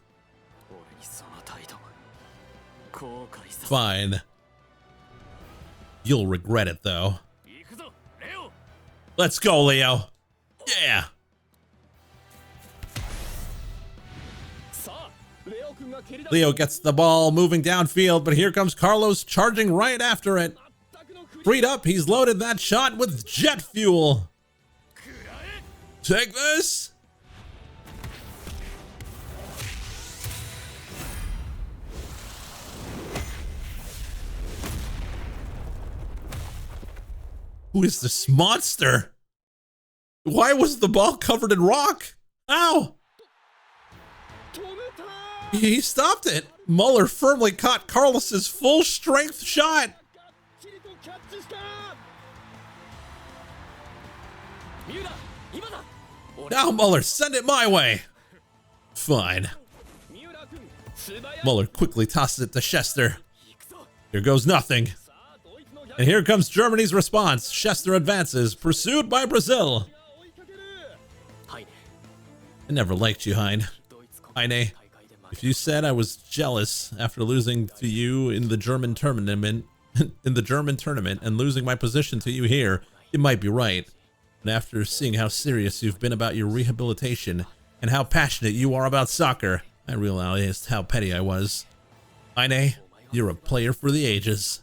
Fine. You'll regret it, though. Let's go, Leo. Yeah. Leo gets the ball moving downfield, but here comes Carlos charging right after it. Freed up, he's loaded that shot with jet fuel. Take this. Who is this monster? Why was the ball covered in rock? Ow! He stopped it. Muller firmly caught Carlos's full strength shot. Now, Muller, send it my way. Fine. Muller quickly tosses it to Chester. Here goes nothing. And here comes Germany's response. Chester advances, pursued by Brazil. I never liked you, Hein. Heine, if you said I was jealous after losing to you in the German tournament, and losing my position to you here, you might be right. And after seeing how serious you've been about your rehabilitation and how passionate you are about soccer, I realized how petty I was. Heine, you're a player for the ages.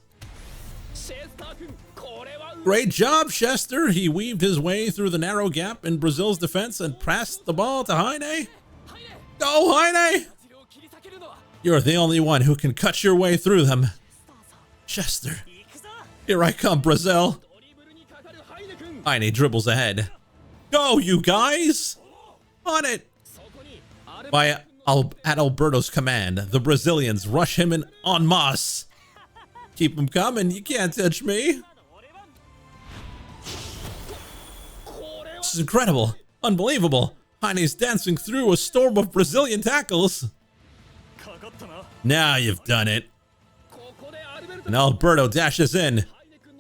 Great job, Chester. He weaved his way through the narrow gap in Brazil's defense and passed the ball to Heine. Go, Heine! You're the only one who can cut your way through them. Chester, here I come, Brazil. Heine dribbles ahead. Go, you guys! On it! At Alberto's command, the Brazilians rush him in en masse. Keep him coming, you can't touch me. This is incredible. Unbelievable. Heine's dancing through a storm of Brazilian tackles. Now you've done it. And Alberto dashes in.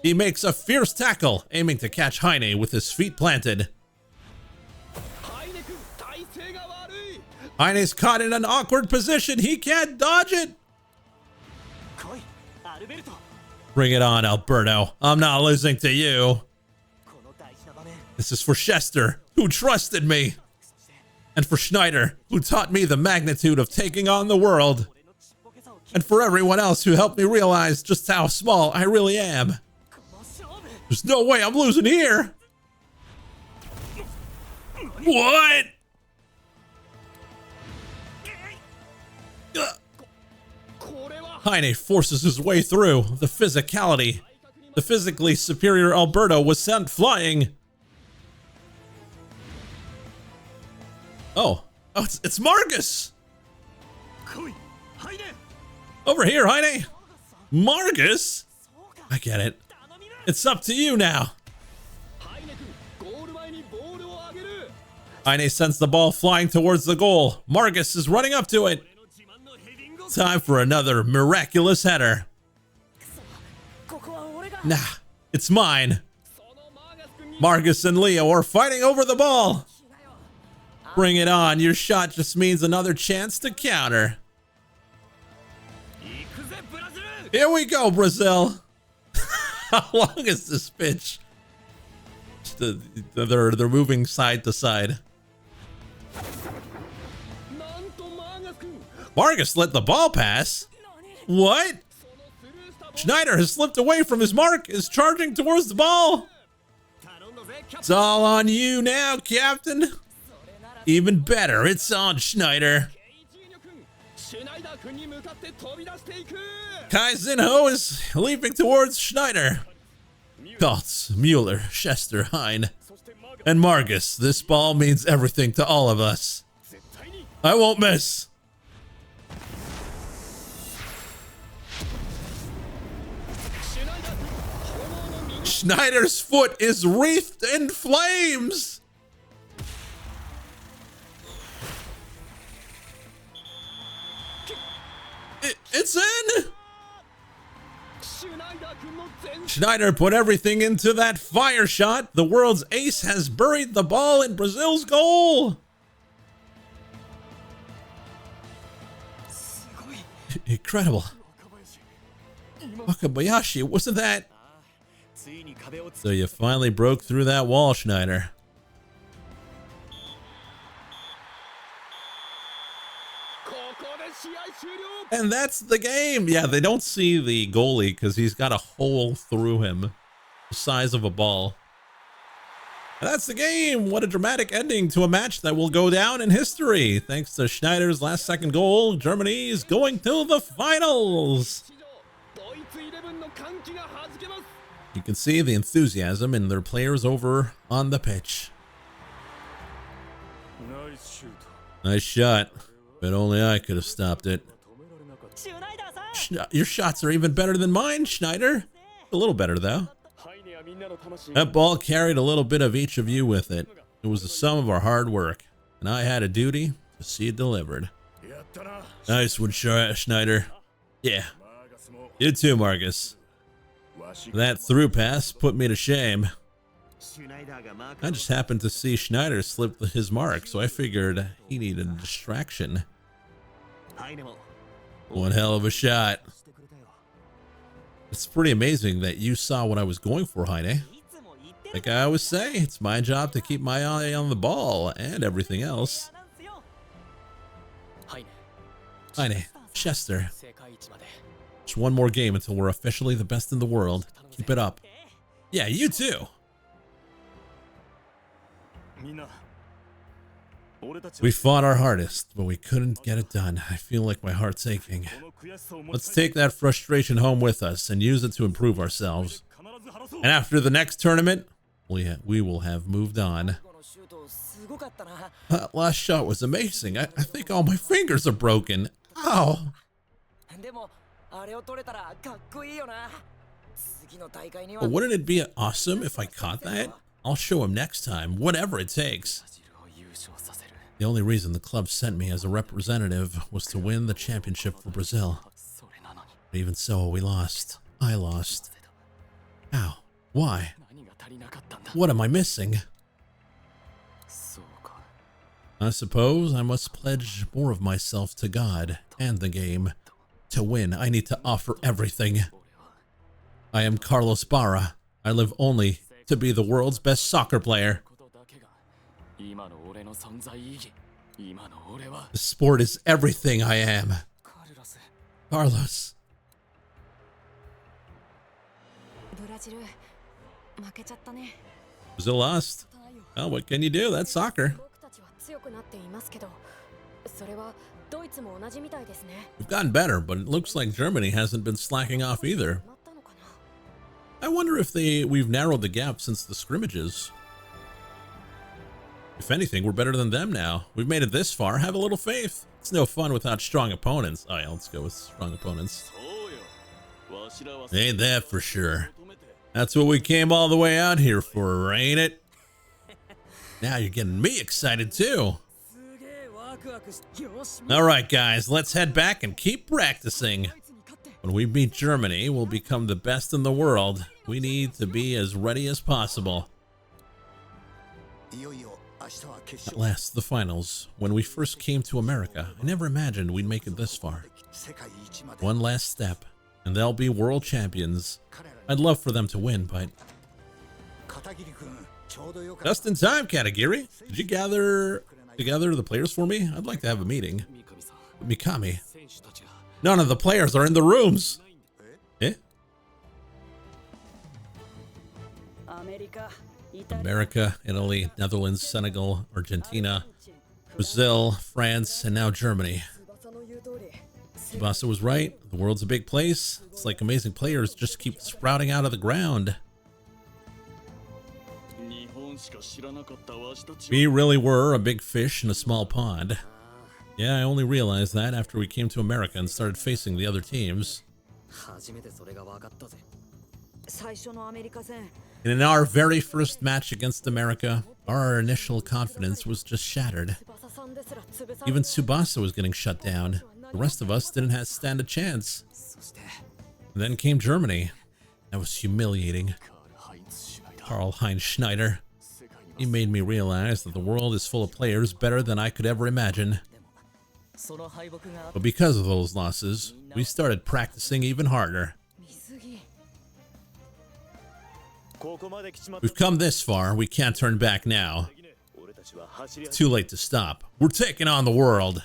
He makes a fierce tackle, aiming to catch Heine with his feet planted. Heine's caught in an awkward position. He can't dodge it. Bring it on, Alberto. I'm not losing to you. This is for Chester, who trusted me. And for Schneider, who taught me the magnitude of taking on the world. And for everyone else who helped me realize just how small I really am. There's no way I'm losing here. What? Heine forces his way through. The physically superior Alberto was sent flying. Oh, it's Margus. Over here, Heine. Margus? I get it. It's up to you now. Heine sends the ball flying towards the goal. Margus is running up to it. Time for another miraculous header. Nah, it's mine. Margus and Leo are fighting over the ball. Bring it on. Your shot just means another chance to counter. Here we go, Brazil. How long is this pitch? They're moving side to side. Margus let the ball pass. What? Schneider has slipped away from his mark, is charging towards the ball. It's all on you now, Captain. Even better, it's on Schneider. Kaizinho is leaping towards Schneider. Gotz, Mueller, Chester, Hein, and Margus. This ball means everything to all of us. I won't miss. Schneider's foot is wreathed in flames. It's in. Schneider put everything into that fire shot. The world's ace has buried the ball in Brazil's goal. Incredible. Wakabayashi, wasn't that? So you finally broke through that wall, Schneider. And that's the game. Yeah, they don't see the goalie because he's got a hole through him the size of a ball. And that's the game. What a dramatic ending to a match that will go down in history. Thanks to Schneider's last second goal, Germany is going to the finals. You can see the enthusiasm in their players over on the pitch. Nice shot, but only I could have stopped it. Your shots are even better than mine, Schneider. A little better, though. That ball carried a little bit of each of you with it. It was the sum of our hard work, and I had a duty to see it delivered. Nice one, Schneider. Yeah. You too, Marcus. That through pass put me to shame. I just happened to see Schneider slip his mark, so I figured he needed a distraction. One hell of a shot. It's pretty amazing that you saw what I was going for, Heine. Like I always say, it's my job to keep my eye on the ball and everything else. Heine, Chester. Just one more game until we're officially the best in the world. Keep it up. Yeah, you too. We fought our hardest, but we couldn't get it done. I feel like my heart's aching. Let's take that frustration home with us and use it to improve ourselves. And after the next tournament, we will have moved on. That last shot was amazing. I think all my fingers are broken. Ow! But wouldn't it be awesome if I caught that? I'll show him next time, whatever it takes. The only reason the club sent me as a representative was to win the championship for Brazil. But even so, we lost. I lost. How? Why? What am I missing? I suppose I must pledge more of myself to God and the game. To win, I need to offer everything. I am Carlos Barra. I live only to be the world's best soccer player. The sport is everything I am. Carlos. Brazil lost. Well, what can you do? That's soccer. We've gotten better, but it looks like Germany hasn't been slacking off either. I wonder if we've narrowed the gap since the scrimmages. If anything, we're better than them now. We've made it this far. Have a little faith. It's no fun without strong opponents. Oh yeah, let's go with strong opponents. Ain't that for sure. That's what we came all the way out here for, ain't it? Now you're getting me excited too. Alright guys, let's head back and keep practicing. When we beat Germany, we'll become the best in the world. We need to be as ready as possible. At last, the finals. When we first came to America, I never imagined we'd make it this far. One last step, and they'll be world champions. I'd love for them to win, but... Just in time, Katagiri. Did you gather together the players for me? I'd like to have a meeting. Mikami. None of the players are in the rooms. Eh? America, Italy, Netherlands, Senegal, Argentina, Brazil, France, and now Germany. Tsubasa was right. The world's a big place. It's like amazing players just keep sprouting out of the ground. We really were a big fish in a small pond. Yeah, I only realized that after we came to America and started facing the other teams. And in our very first match against America, our initial confidence was just shattered. Even Tsubasa was getting shut down. The rest of us didn't stand a chance. And then came Germany. That was humiliating. Karl-Heinz Schneider. He made me realize that the world is full of players better than I could ever imagine. But because of those losses, we started practicing even harder. We've come this far, we can't turn back now. It's too late to stop. We're taking on the world.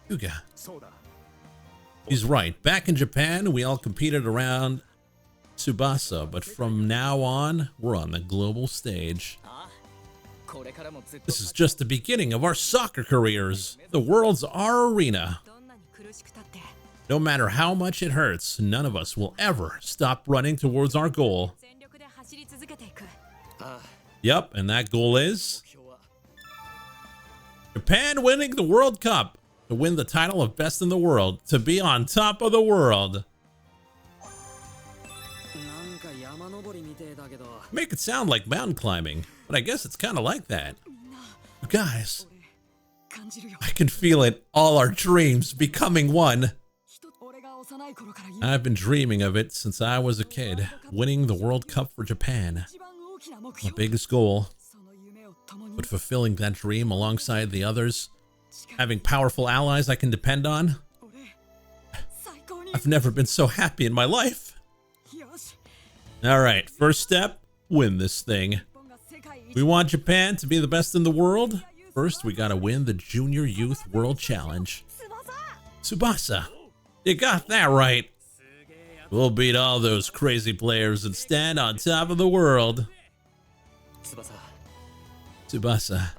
Yuga. He's right. Back in Japan, we all competed around Tsubasa, but from now on, we're on the global stage. This is just the beginning of our soccer careers. The world's our arena. No matter how much it hurts, none of us will ever stop running towards our goal. Yep, and that goal is Japan winning the World Cup to win the title of best in the world, to be on top of the world. Make it sound like mountain climbing, but I guess it's kind of like that. Guys, I can feel it, all our dreams becoming one. I've been dreaming of it since I was a kid, winning the World Cup for Japan. My biggest goal, but fulfilling that dream alongside the others, having powerful allies I can depend on. I've never been so happy in my life. Alright, first step, win this thing. We want Japan to be the best in the world. First, we gotta win the Junior Youth World Challenge. Tsubasa, you got that right. We'll beat all those crazy players and stand on top of the world. Tsubasa,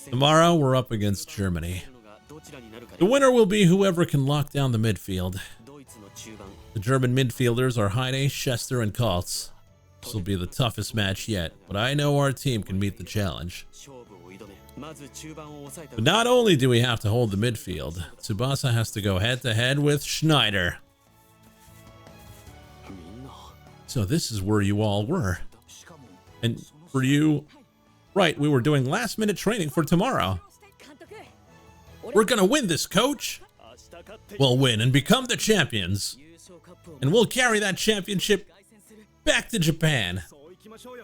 tomorrow we're up against Germany. The winner will be whoever can lock down the midfield. The German midfielders are Heine, Chester, and Kaltz. This will be the toughest match yet, but I know our team can meet the challenge. But not only do we have to hold the midfield, Tsubasa has to go head-to-head with Schneider. So this is where you all were. And for you, right, we were doing last-minute training for tomorrow. We're gonna win this, coach. We'll win and become the champions. And we'll carry that championship back to Japan.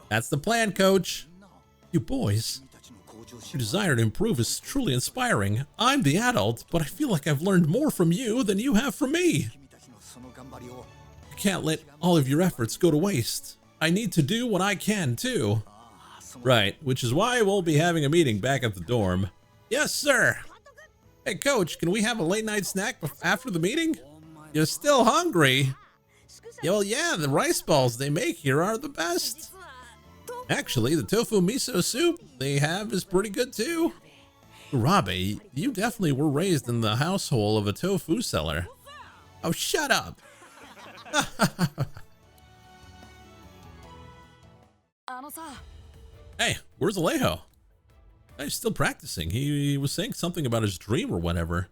That's the plan, coach. You boys, your desire to improve is truly inspiring. I'm the adult, but I feel like I've learned more from you than you have from me. I can't let all of your efforts go to waste. I need to do what I can, too. Right, which is why we'll be having a meeting back at the dorm. Yes, sir. Hey, coach, can we have a late-night snack after the meeting? You're still hungry? Yeah, well, yeah, the rice balls they make here are the best. Actually, the tofu miso soup they have is pretty good too. Urabe, you definitely were raised in the household of a tofu seller. Oh, shut up. Hey, where's Alejo? He's still practicing. He was saying something about his dream or whatever.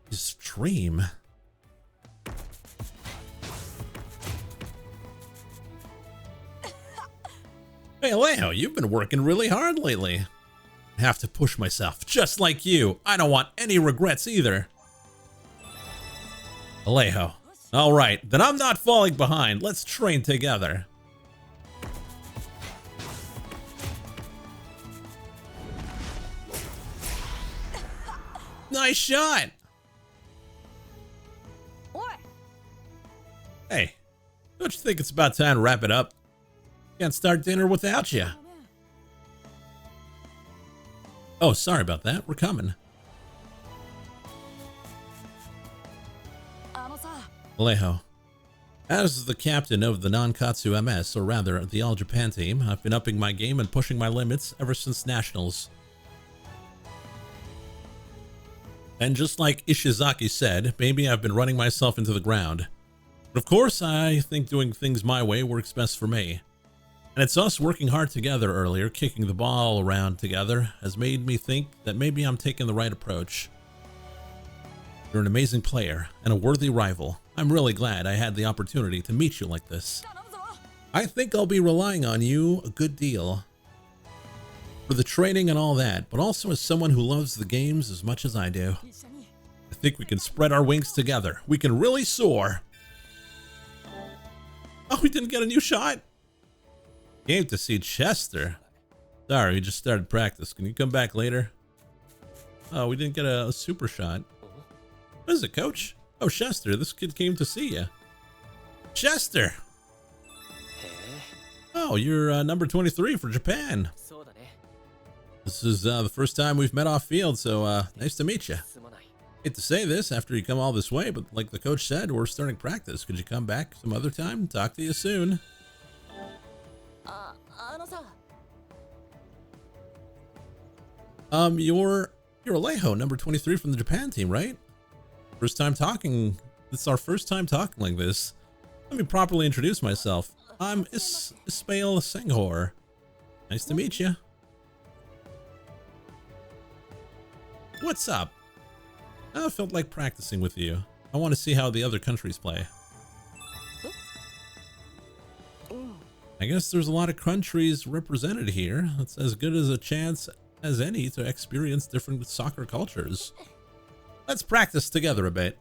His dream? Hey, Alejo, you've been working really hard lately. I have to push myself, just like you. I don't want any regrets either. Alejo. All right, then I'm not falling behind. Let's train together. Nice shot. Hey, don't you think it's about time to wrap it up? Can't start dinner without you. Oh, sorry about that. We're coming. Alejo, as the captain of the Nankatsu MS, or rather, the All Japan team, I've been upping my game and pushing my limits ever since Nationals. And just like Ishizaki said, maybe I've been running myself into the ground. But of course, I think doing things my way works best for me. And it's us working hard together earlier, kicking the ball around together, has made me think that maybe I'm taking the right approach. You're an amazing player and a worthy rival. I'm really glad I had the opportunity to meet you like this. I think I'll be relying on you a good deal for the training and all that, but also as someone who loves the games as much as I do. I think we can spread our wings together. We can really soar. Oh, we didn't get a new shot? Came to see Chester. Sorry, we just started practice. Can you come back later? Oh, we didn't get a super shot. What is it, coach? Oh, Chester, this kid came to see you. Chester! Oh, you're number 23 for Japan. This is the first time we've met off field, so nice to meet you. Hate to say this after you come all this way, but like the coach said, we're starting practice. Could you come back some other time? Talk to you soon. You're Alejo, number 23 from the Japan team, right? First time talking. This is our first time talking like this. Let me properly introduce myself. I'm Ismail Senghor. Nice to meet you. What's up? I felt like practicing with you. I want to see how the other countries play. I guess there's a lot of countries represented here. It's as good as a chance as any to experience different soccer cultures. Let's practice together a bit.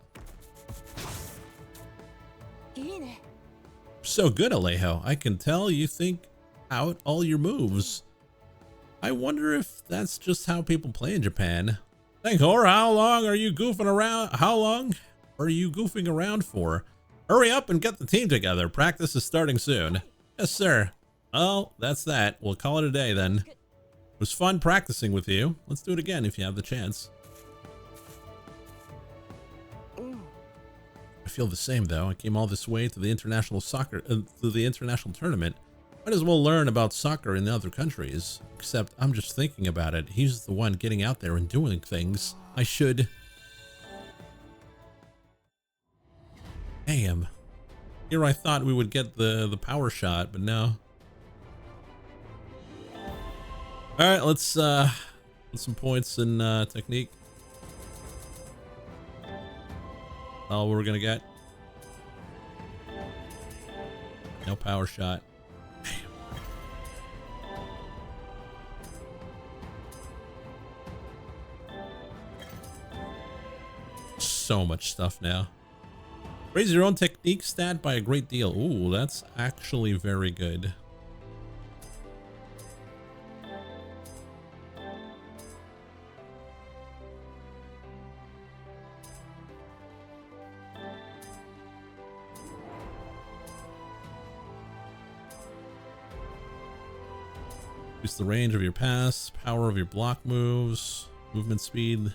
So good, Alejo. I can tell you think out all your moves. I wonder if that's just how people play in Japan. Thankor, how long are you goofing around? How long are you goofing around for? Hurry up and get the team together. Practice is starting soon. Yes, sir. Well, that's that. We'll call it a day then. It was fun practicing with you. Let's do it again if you have the chance. I feel the same though. I came all this way to the international tournament. Might as well learn about soccer in the other countries. Except I'm just thinking about it. He's the one getting out there and doing things. I should. Damn. Here I thought we would get the power shot, but no. All right, let's put some points in technique. All we're gonna get. No power shot. So much stuff now. Raise your own technique stat by a great deal. Ooh, that's actually very good. Increase the range of your pass, power of your block moves, movement speed.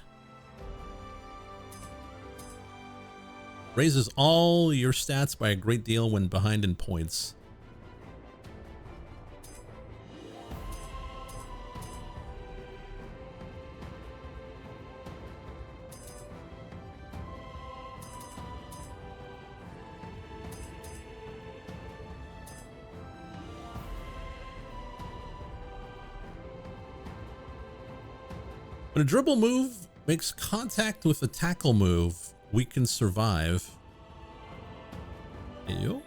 Raises all your stats by a great deal when behind in points. When a dribble move makes contact with a tackle move, we can survive. Ew.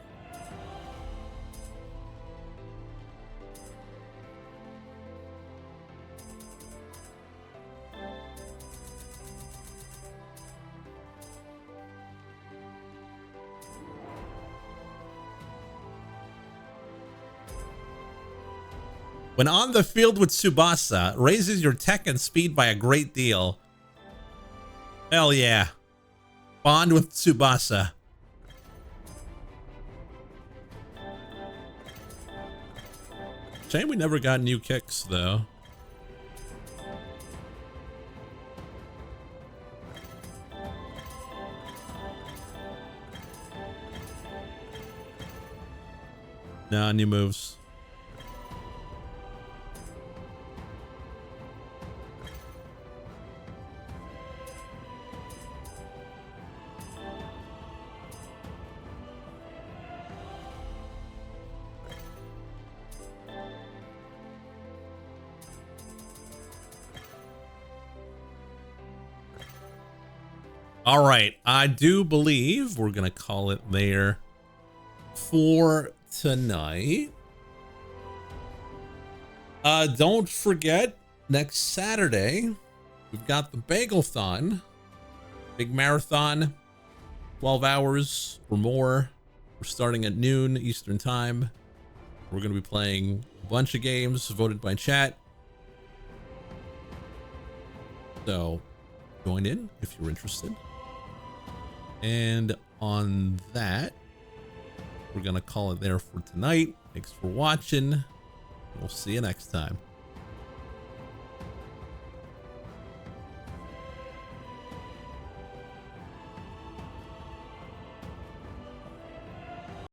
When on the field with Tsubasa, raises your tech and speed by a great deal. Hell yeah. Bond with Tsubasa. Shame we never got new kicks, though. Nah, new moves. All right, I do believe we're gonna call it there for tonight. Don't forget, next Saturday we've got the Bagel-thon, big marathon, 12 hours or more. We're starting at noon Eastern time. We're gonna be playing a bunch of games voted by chat, so join in if you're interested. And on that, we're gonna call it there for tonight. Thanks for watching. We'll see you next time.